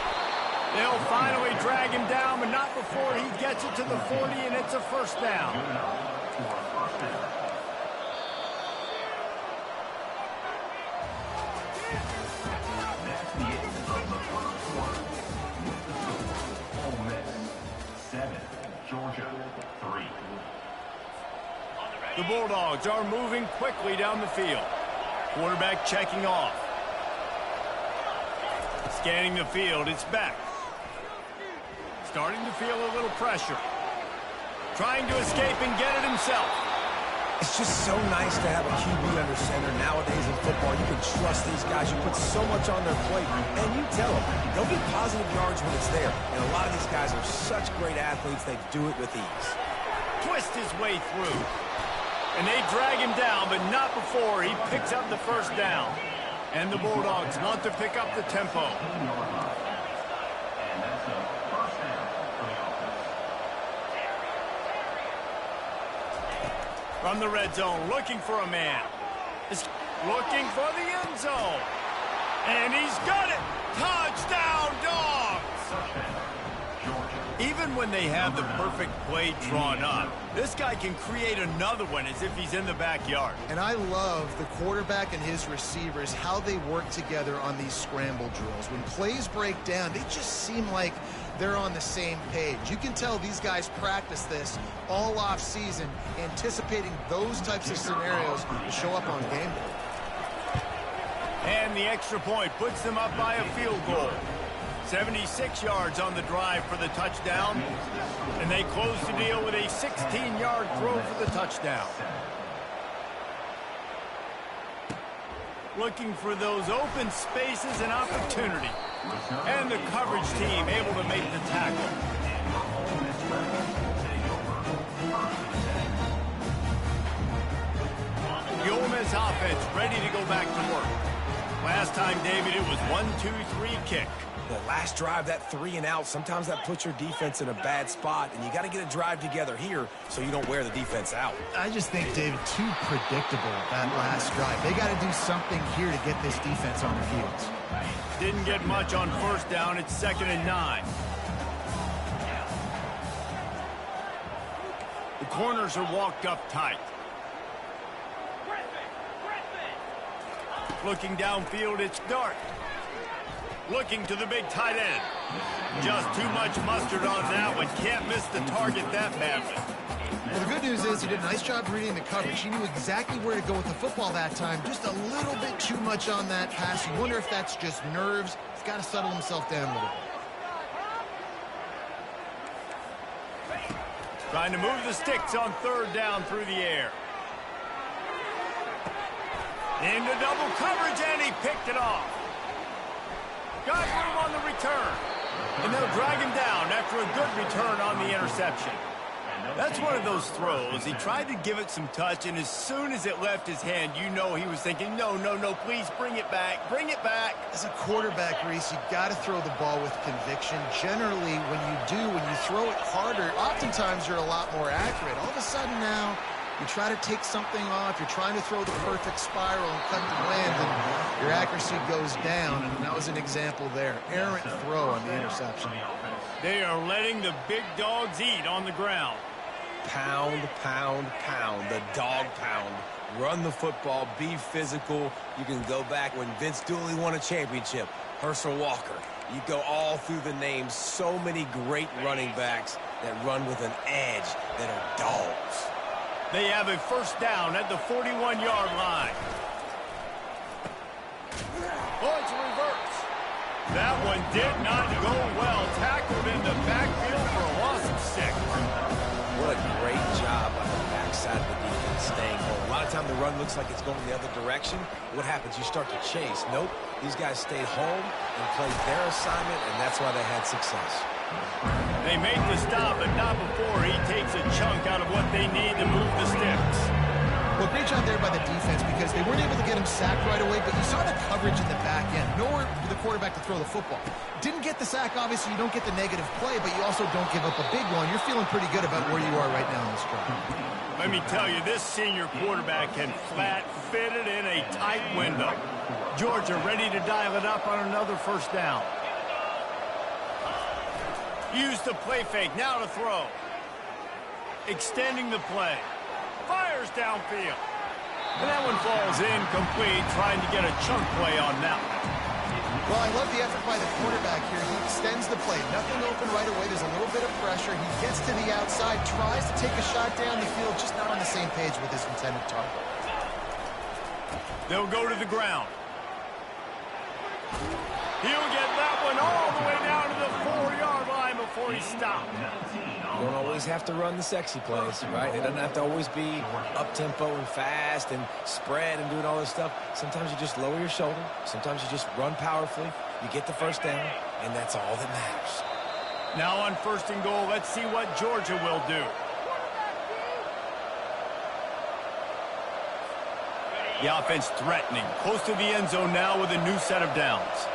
They'll finally drag him down, but not before he gets it to the 40, and it's a 1st down. Georgia 3. The Bulldogs are moving quickly down the field. Quarterback checking off. Scanning the field, it's back. Starting to feel a little pressure. Trying to escape and get it himself. It's just so nice to have a QB under center. Nowadays in football, you can trust these guys. You put so much on their plate, and you tell them they'll get positive yards when it's there. And a lot of these guys are such great athletes, they do it with ease. Twist his way through. And they drag him down, but not before he picks up the 1st down. And the Bulldogs want to pick up the tempo. And that's a 1st down for the offense. From the red zone, looking for a man. Looking for the end zone. And he's got it. Touchdown, Dogs. Touchdown, Georgia. Even when they have the perfect play drawn up, this guy can create another one as if he's in the backyard. And I love the quarterback and his receivers, how they work together on these scramble drills. When plays break down, they just seem like they're on the same page. You can tell these guys practice this all off season, anticipating those types of scenarios to show up on game day. And the extra point puts them up by a field goal. 76 yards on the drive for the touchdown. And they close the deal with a 16-yard throw for the touchdown. Looking for those open spaces and opportunity. And the coverage team able to make the tackle. The Ole Miss offense ready to go back to work. Last time, David, it was 1-2-3 kick. The last drive, that 3 and out, sometimes that puts your defense in a bad spot, and you got to get a drive together here so you don't wear the defense out. I just think, David, too predictable, that last drive. They got to do something here to get this defense on their heels. Didn't get much on first down. It's 2nd and 9. The corners are walked up tight. Looking downfield, it's Dart. Looking to the big tight end. Just too much mustard on that one. Can't miss the target that badly. Well, the good news is he did a nice job reading the coverage. He knew exactly where to go with the football that time. Just a little bit too much on that pass. You wonder if that's just nerves. He's got to settle himself down a little bit. Trying to move the sticks on 3rd down through the air. Into double coverage, and he picked it off. Got room on the return. And they'll drag him down after a good return on the interception. That's one of those throws. He tried to give it some touch, and as soon as it left his hand, you know he was thinking, no, no, no, please bring it back. Bring it back. As a quarterback, Reese, you got to throw the ball with conviction. Generally, when you throw it harder, oftentimes you're a lot more accurate. All of a sudden now, you try to take something off, you're trying to throw the perfect spiral and cut the land, and your accuracy goes down, and that was an example there. Errant throw on the interception. They are letting the big dogs eat on the ground. Pound, pound, pound, the dog pound. Run the football, be physical. You can go back when Vince Dooley won a championship, Herschel Walker. You go all through the names. So many great running backs that run with an edge that are dogs. They have a first down at the 41-yard line. Oh, it's a reverse. That one did not go well. Tackled in the backfield for a loss of 6. What a great job on the backside of the defense staying home. A lot of time the run looks like it's going the other direction. What happens? You start to chase. Nope. These guys stayed home and played their assignment, and that's why they had success. They made the stop, but not before he takes a chunk out of what they need to move the sticks. Well, great job there by the defense because they weren't able to get him sacked right away, but you saw the coverage in the back end. Nowhere for the quarterback to throw the football. Didn't get the sack, obviously. You don't get the negative play, but you also don't give up a big one. You're feeling pretty good about where you are right now in this drive. Let me tell you, this senior quarterback can flat fit it in a tight window. Georgia ready to dial it up on another first down. Use the play fake, now to throw. Extending the play. Fires downfield. And that one falls incomplete, trying to get a chunk play on that one. Well, I love the effort by the quarterback here. He extends the play. Nothing open right away. There's a little bit of pressure. He gets to the outside, tries to take a shot down the field, just not on the same page with his intended target. They'll go to the ground. He'll get that one all the way down to the 4-yard line before he stopped. You don't always have to run the sexy plays, right? It doesn't have to always be up-tempo and fast and spread and doing all this stuff. Sometimes you just lower your shoulder. Sometimes you just run powerfully. You get the first down, and that's all that matters. Now on 1st and goal, let's see what Georgia will do. The offense threatening, close to the end zone now with a new set of downs.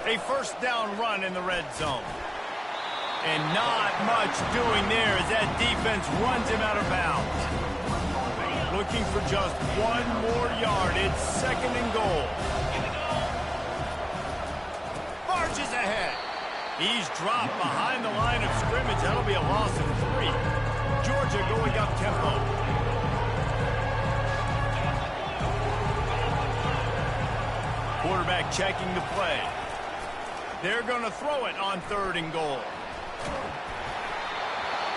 A first down run in the red zone. And not much doing there as that defense runs him out of bounds. Looking for just one more yard. It's 2nd and goal. Marches ahead. He's dropped behind the line of scrimmage. That'll be a loss of 3. Georgia going up tempo. Quarterback checking the play. They're going to throw it on 3rd and goal.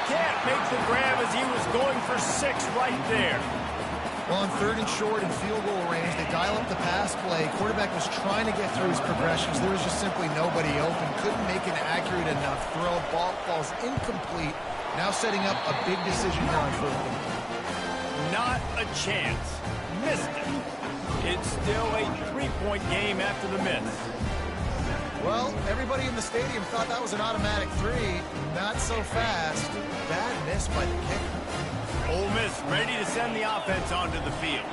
Can't make the grab as he was going for 6 right there. Well, on 3rd and short and field goal range, they dial up the pass play. Quarterback was trying to get through his progressions. There was just simply nobody open. Couldn't make an accurate enough throw. Ball falls incomplete. Now setting up a big decision here on 4th and goal. Not a chance. Missed it. It's still a 3-point game after the miss. Well, everybody in the stadium thought that was an automatic 3. Not so fast. Bad miss by the kicker. Ole Miss ready to send the offense onto the field.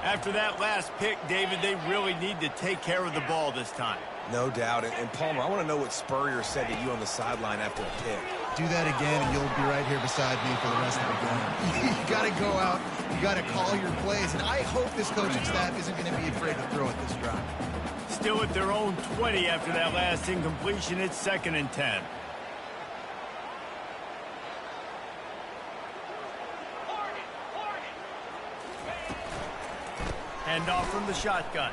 After that last pick, David, they really need to take care of the ball this time. No doubt. And Palmer, I want to know what Spurrier said to you on the sideline after a pick. Do that again, and you'll be right here beside me for the rest of the game. You got to go out. You got to call your plays. And I hope this coaching staff isn't going to be afraid to throw at this drive. Still at their own 20 after that last incompletion. It's 2nd and 10. Handoff from the shotgun.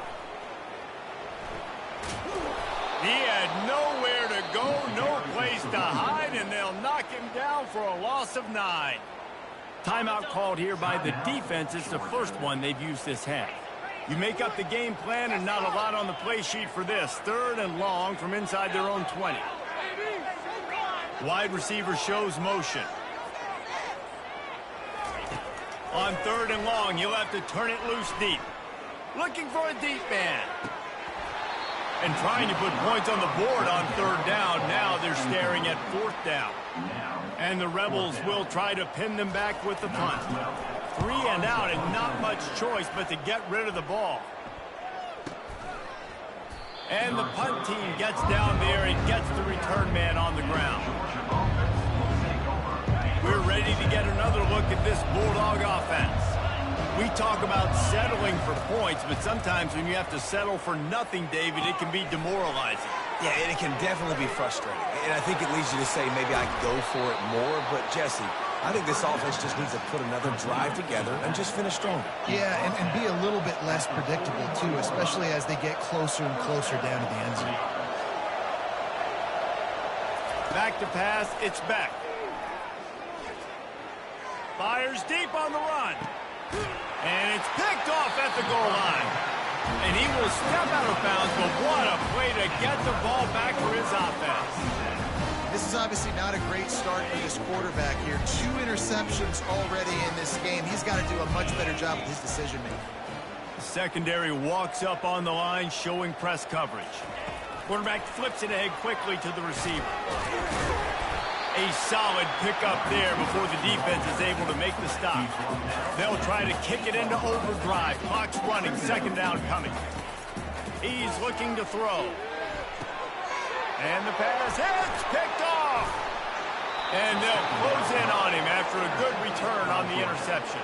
He had nowhere to go, no place to hide, and they'll knock him down for a loss of 9. Timeout called here by the defense. It's the first one they've used this half. You make up the game plan and not a lot on the play sheet for this. 3rd and long from inside their own 20. Wide receiver shows motion. On 3rd and long, you'll have to turn it loose deep. Looking for a deep man. And trying to put points on the board on 3rd down. Now they're staring at 4th down. And the Rebels will try to pin them back with the punt. 3 and out and not much choice but to get rid of the ball. And the punt team gets down there and gets the return man on the ground. We're ready to get another look at this Bulldog offense. We talk about settling for points, but sometimes when you have to settle for nothing, David, it can be demoralizing. Yeah, and it can definitely be frustrating. And I think it leads you to say maybe I go for it more. But, Jesse, I think this offense just needs to put another drive together and just finish stronger. Yeah, and be a little bit less predictable, too, especially as they get closer and closer down to the end zone. Back to pass, it's Beck. Fires deep on the run. And it's picked off at the goal line. And he will step out of bounds, but what a play to get the ball back for his offense. This is obviously not a great start for this quarterback here. 2 interceptions already in this game. He's got to do a much better job with his decision-making. Secondary walks up on the line, showing press coverage. Quarterback flips it ahead quickly to the receiver. A solid pickup there before the defense is able to make the stop. They'll try to kick it into overdrive. Clock's running, 2nd down coming. He's looking to throw. And the pass hits, picked off. And they'll close in on him after a good return on the interception.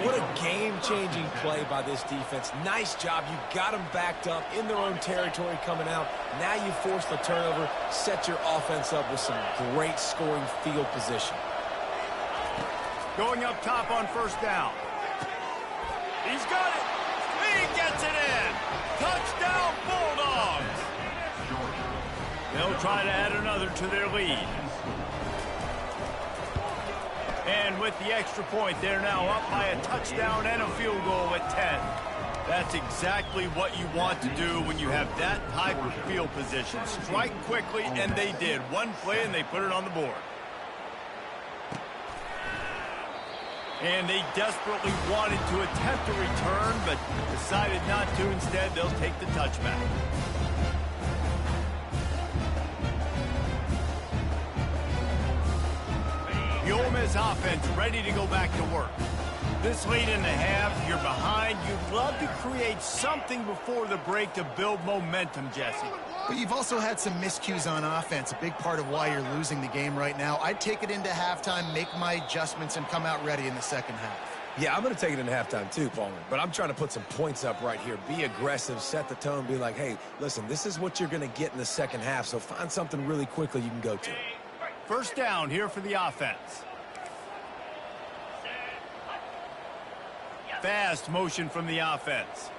What a game-changing play by this defense. Nice job. You got them backed up in their own territory coming out. Now you force the turnover, set your offense up with some great scoring field position. Going up top on 1st down. He's got it. He gets it in. Touchdown, Bulldogs. They'll try to add another to their lead. And with the extra point, they're now up by a touchdown and a field goal at 10. That's exactly what you want to do when you have that type of field position. Strike quickly, and they did. One play, and they put it on the board. And they desperately wanted to attempt a return, but decided not to. Instead, they'll take the touchback. The Ole Miss offense ready to go back to work. This late in the half, you're behind. You'd love to create something before the break to build momentum, Jesse. But you've also had some miscues on offense, a big part of why you're losing the game right now. I'd take it into halftime, make my adjustments, and come out ready in the 2nd half. Yeah, I'm going to take it in halftime too, Palmer. But I'm trying to put some points up right here. Be aggressive, set the tone, be like, hey, listen, this is what you're going to get in the second half, so find something really quickly you can go to. First down here for the offense. Fast motion from the offense.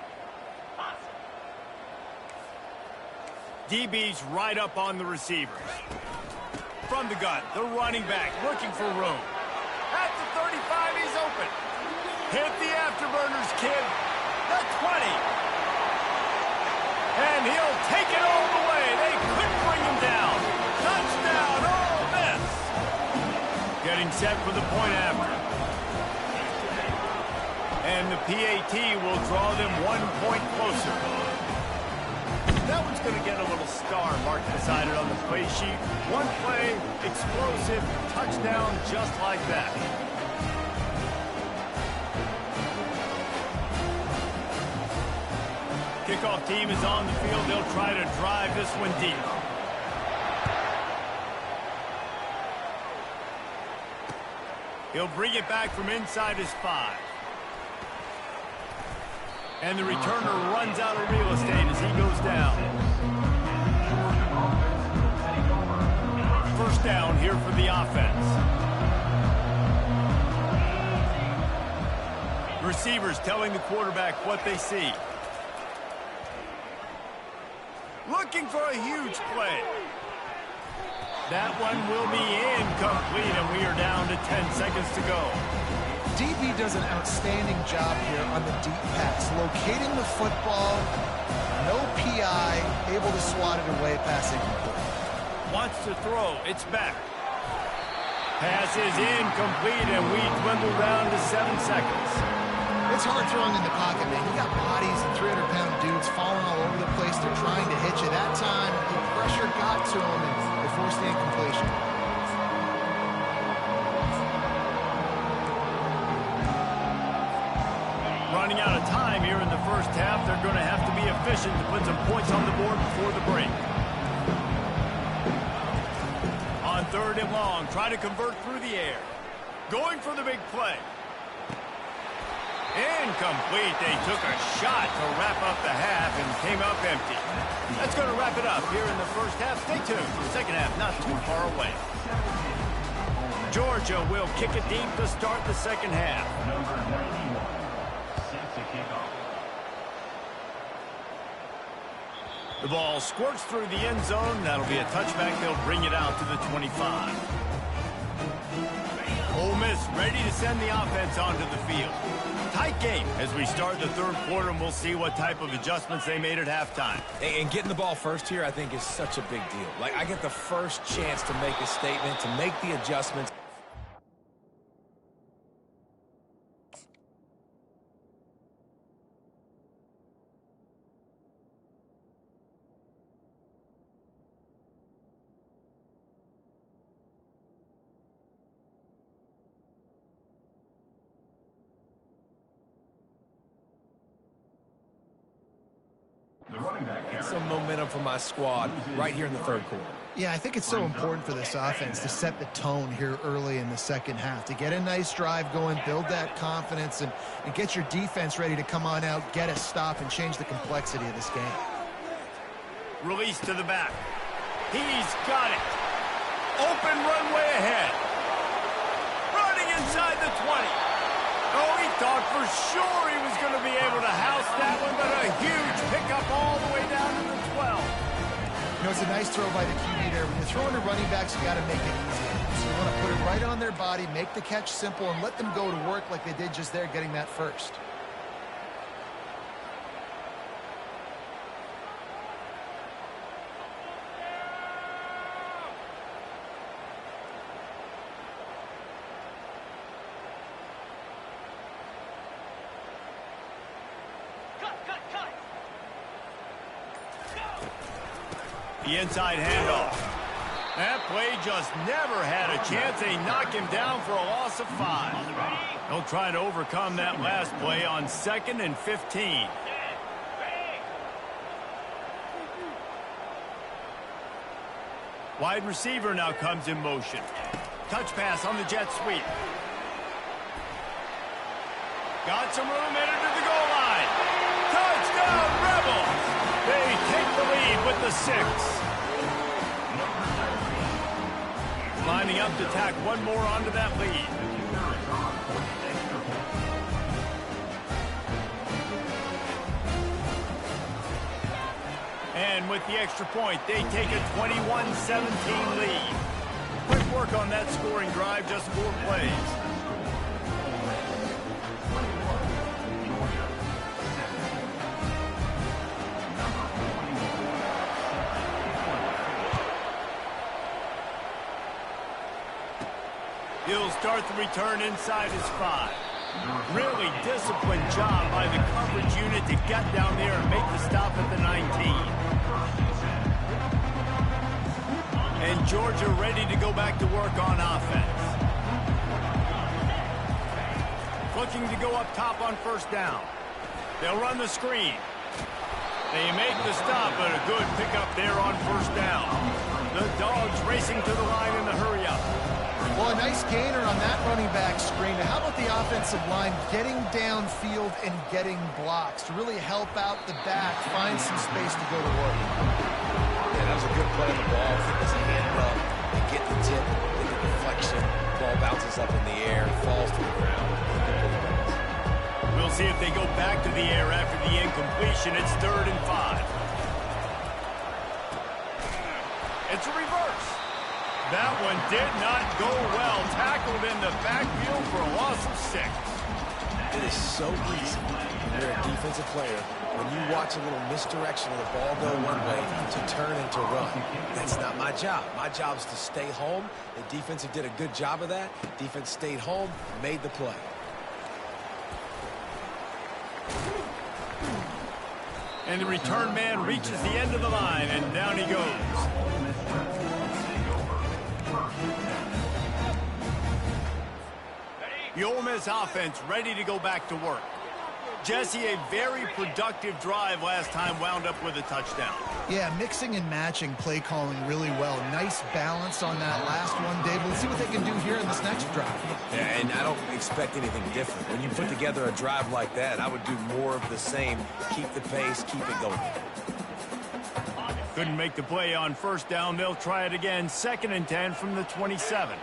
DB's right up on the receivers. From the gun, the running back looking for room. At the 35, he's open. Hit the afterburners, kid. The 20. And he'll take it all the way. They couldn't bring him down. Touchdown, Ole Miss. Getting set for the point after. And the PAT will draw them 1 point closer. That one's going to get a little star mark beside it on the play sheet. One play, explosive, touchdown just like that. Kickoff team is on the field. They'll try to drive this one deep. He'll bring it back from inside his 5. And the returner runs out of real estate as he goes down. First down here for the offense. Receivers telling the quarterback what they see. Looking for a huge play. That one will be incomplete, and we are down to 10 seconds to go. DB does an outstanding job here on the deep pass, locating the football, no PI, able to swat it away, passing complete. Wants to throw, it's back. Pass is incomplete, and we dwindle down to 7 seconds. It's hard throwing in the pocket, man. You got bodies and 300-pound dudes falling all over the place. They're trying to hit you. That time, the pressure got to them, and they forced the incompletion. Running out of time here in the first half. They're going to have to be efficient to put some points on the board before the break. On 3rd and long, try to convert through the air. Going for the big play. Incomplete. They took a shot to wrap up the half and came up empty. That's going to wrap it up here in the first half. Stay tuned. The second half not too far away. Georgia will kick it deep to start the second half. Number 91, set to kick off. The ball squirts through the end zone. That'll be a touchback. They'll bring it out to the 25. Ole Miss ready to send the offense onto the field. Tight game as we start the third quarter, and we'll see what type of adjustments they made at halftime. And getting the ball first here, I think, is such a big deal. Like, I get the first chance to make a statement, to make the adjustments. The running back carry. Some momentum for my squad right here in the third quarter. Yeah, I think it's so important for this offense to set the tone here early in the second half, to get a nice drive going, build that confidence, and get your defense ready to come on out, get a stop, and change the complexity of this game. Release to the back. He's got it. Open runway ahead. Running inside the 20. Oh, he thought for sure he was going to be able to house that one, but a huge pickup all the way down to the 12. You know, it's a nice throw by the QB there. When you're throwing to running backs, you got to make it easy. So you want to put it right on their body, make the catch simple, and let them go to work like they did just there, getting that first. The inside handoff. That play just never had a chance. They knock him down for a loss of 5. They'll try to overcome that last play on 2nd and 15. Wide receiver now comes in motion. Touch pass on the jet sweep. Got some room headed to the goal line. Touchdown, Rebels! They take the lead with the 6. Lining up to tack one more onto that lead. And with the extra point, they take a 21-17 lead. Quick work on that scoring drive, just 4 plays. He'll start the return inside his 5. Really disciplined job by the coverage unit to get down there and make the stop at the 19. And Georgia ready to go back to work on offense. Looking to go up top on first down. They'll run the screen. They make the stop, but a good pickup there on first down. The Dogs racing to the line in the hurry-up. Well, a nice gainer on that running back screen. Now, how about the offensive line getting downfield and getting blocks to really help out the back, find some space to go to work? Yeah, that was a good play on the ball. I think it's a hand up. They get the tip, get the deflection. Ball bounces up in the air, falls to the ground. We'll see if they go back to the air after the incompletion. It's 3rd and 5. It's a reverse. That one did not go well. Tackled in the backfield for a loss of 6. It is so easy when you're a defensive player, when you watch a little misdirection of the ball go one way, to turn and to run. That's not my job. My job is to stay home. The defensive did a good job of that. Defense stayed home, made the play. And the return man reaches the end of the line, and down he goes. The Ole Miss offense ready to go back to work. Jesse, a very productive drive last time, wound up with a touchdown. Yeah, mixing and matching play calling really well. Nice balance on that last one, Dave. Let's see what they can do here in this next drive. Yeah, and I don't expect anything different. When you put together a drive like that, I would do more of the same. Keep the pace, keep it going. Couldn't make the play on first down. They'll try it again. 2nd and 10 from the 27.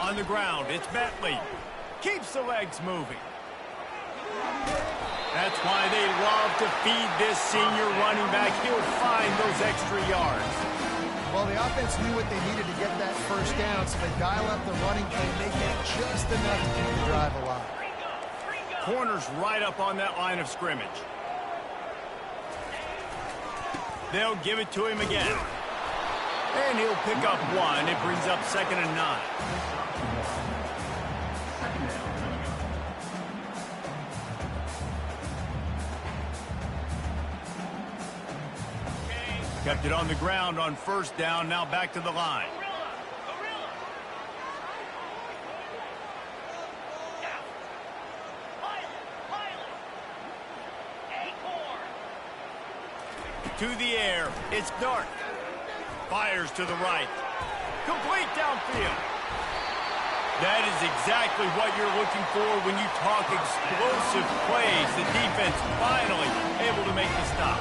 On the ground, it's Bentley. Keeps the legs moving. That's why they love to feed this senior running back. He'll find those extra yards. Well, the offense knew what they needed to get that first down, so they dial up the running game, make it just enough to keep the drive alive. Corners right up on that line of scrimmage. They'll give it to him again. And he'll pick up 1. It brings up 2nd and 9. Kept it on the ground on first down. Now back to the line. To the air. It's Dark. Fires to the right. Complete downfield. That is exactly what you're looking for when you talk explosive plays. The defense finally able to make the stop.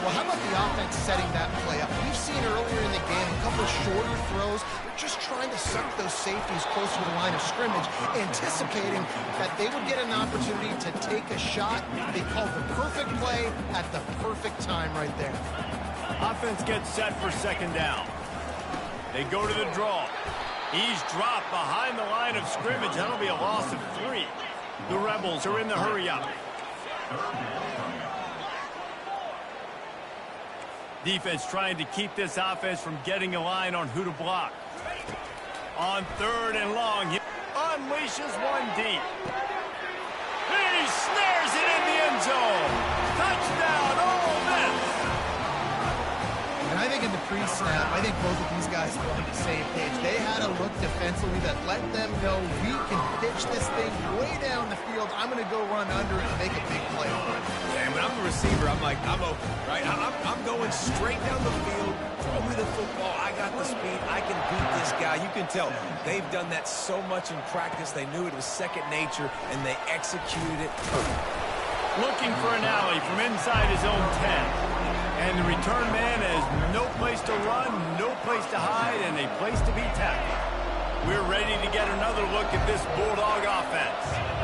Well, how about the offense setting that play up? We've seen earlier in the game a couple of shorter throws. They're just trying to suck those safeties closer to the line of scrimmage, anticipating that they would get an opportunity to take a shot. They called the perfect play at the perfect time right there. Offense gets set for 2nd down. They go to the draw. He's dropped behind the line of scrimmage. That'll be a loss of 3. The Rebels are in the hurry-up. Defense trying to keep this offense from getting a line on who to block. On 3rd and long, he unleashes 1 deep. He snares it in the end zone. Touchdown, Ole Miss. And I think in the pre-snap, I think both of these guys were on the same page. They had a look defensively that let them know we can pitch this thing way down the field. I'm going to go run under it and make a big play. Yeah, when I'm the receiver, I'm like, I'm open, right? I'm going straight down the field. Throw me the football. I got the speed. I can beat this guy. Yeah, you can tell. They've done that so much in practice. They knew it was second nature, and they executed it perfectly. Looking for an alley from inside his own 10. And the return man has no place to run, no place to hide, and a place to be tackled. We're ready to get another look at this Bulldog offense.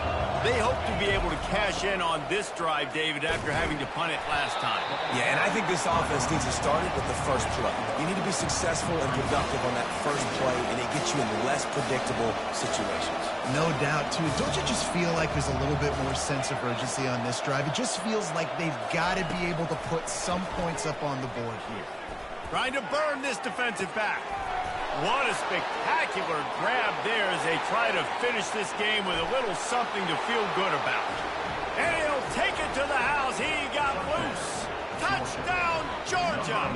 They hope to be able to cash in on this drive, David, after having to punt it last time. Yeah, and I think this offense needs to start it with the first play. You need to be successful and productive on that first play, and it gets you in less predictable situations. No doubt, too. Don't you just feel like there's a little bit more sense of urgency on this drive? It just feels like they've got to be able to put some points up on the board here. Trying to burn this defensive back. What a spectacular grab there as they try to finish this game with a little something to feel good about. And he'll take it to the house. He got loose. Touchdown, Georgia.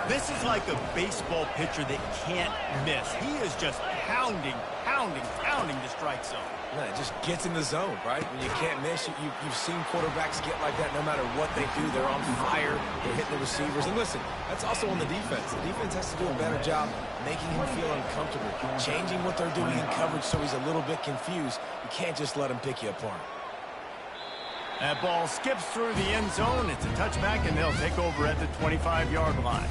This is like a baseball pitcher that can't miss. He is just pounding the strike zone. Yeah, it just gets in the zone, right? When you can't miss, you've seen quarterbacks get like that no matter what they do. They're on fire. They're hitting the receivers. And listen, that's also on the defense. The defense has to do a better job making him feel uncomfortable, changing what they're doing in coverage so he's a little bit confused. You can't just let him pick you apart. That ball skips through the end zone. It's a touchback, and they'll take over at the 25-yard line.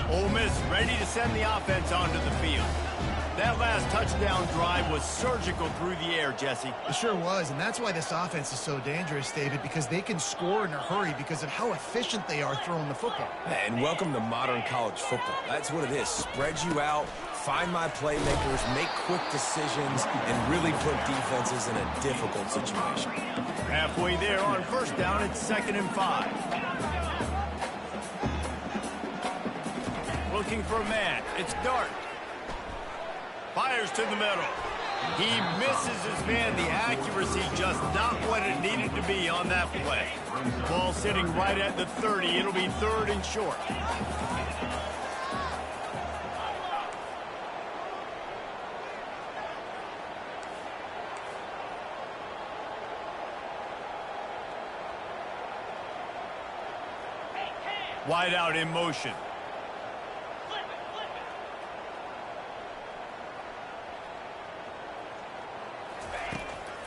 Ole Miss ready to send the offense onto the field. That last touchdown drive was surgical through the air, Jesse. It sure was, and that's why this offense is so dangerous, David, because they can score in a hurry because of how efficient they are throwing the football. Yeah, and welcome to modern college football. That's what it is. Spread you out, find my playmakers, make quick decisions, and really put defenses in a difficult situation. Halfway there on first down, it's 2nd and 5. Looking for a man. It's Dart. Fires to the middle. He misses his man. The accuracy just not what it needed to be on that play. Ball sitting right at the 30. It'll be 3rd and short. Wide out in motion.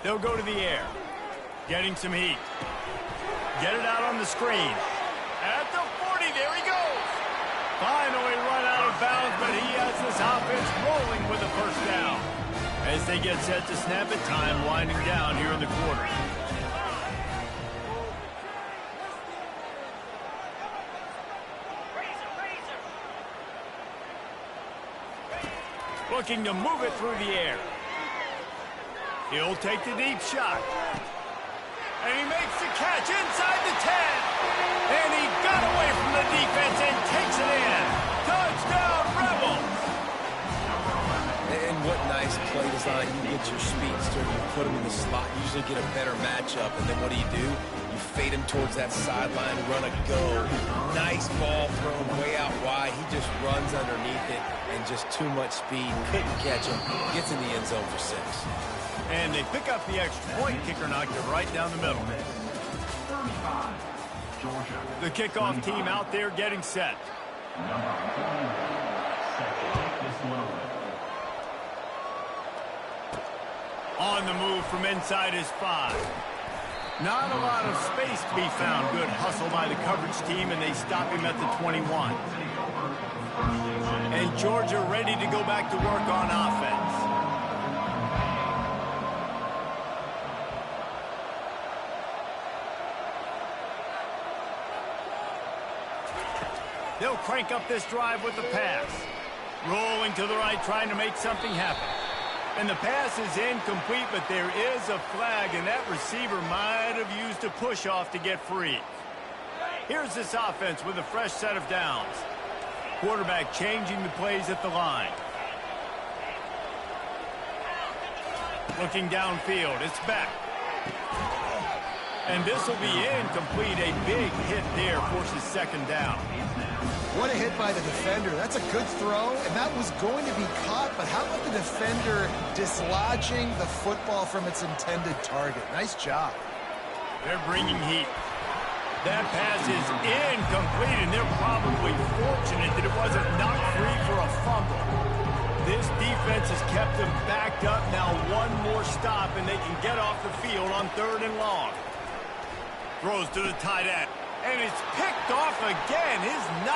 They'll go to the air. Getting some heat. Get it out on the screen. At the 40, there he goes. Finally run out of bounds, but he has this offense rolling with a first down. As they get set to snap it, time winding down here in the quarter. Looking to move it through the air. He'll take the deep shot. And he makes the catch inside the 10. And he got away from the defense and takes it in. Touchdown, Rebels! And what nice play design. You get your speedster, you put him in the slot, you usually get a better matchup. And then what do? You fade him towards that sideline, run a go. Nice ball thrown way out wide. He just runs underneath it and just too much speed. Couldn't catch him. Gets in the end zone for 6. And they pick up the extra point. Kicker knocked it right down the middle. The kickoff team out there getting set. On the move from inside his 5. Not a lot of space to be found. Good hustle by the coverage team, and they stop him at the 21. And Georgia ready to go back to work on offense. They'll crank up this drive with the pass. Rolling to the right, trying to make something happen. And the pass is incomplete, but there is a flag, and that receiver might have used a push-off to get free. Here's this offense with a fresh set of downs. Quarterback changing the plays at the line. Looking downfield, it's back. And this will be incomplete. A big hit there forces 2nd down. What a hit by the defender. That's a good throw, and that was going to be caught, but how about the defender dislodging the football from its intended target? Nice job. They're bringing heat. That pass is incomplete, and they're probably fortunate that it wasn't knocked free for a fumble. This defense has kept them backed up. Now one more stop, and they can get off the field on 3rd and long. Throws to the tight end, and it's picked off again. His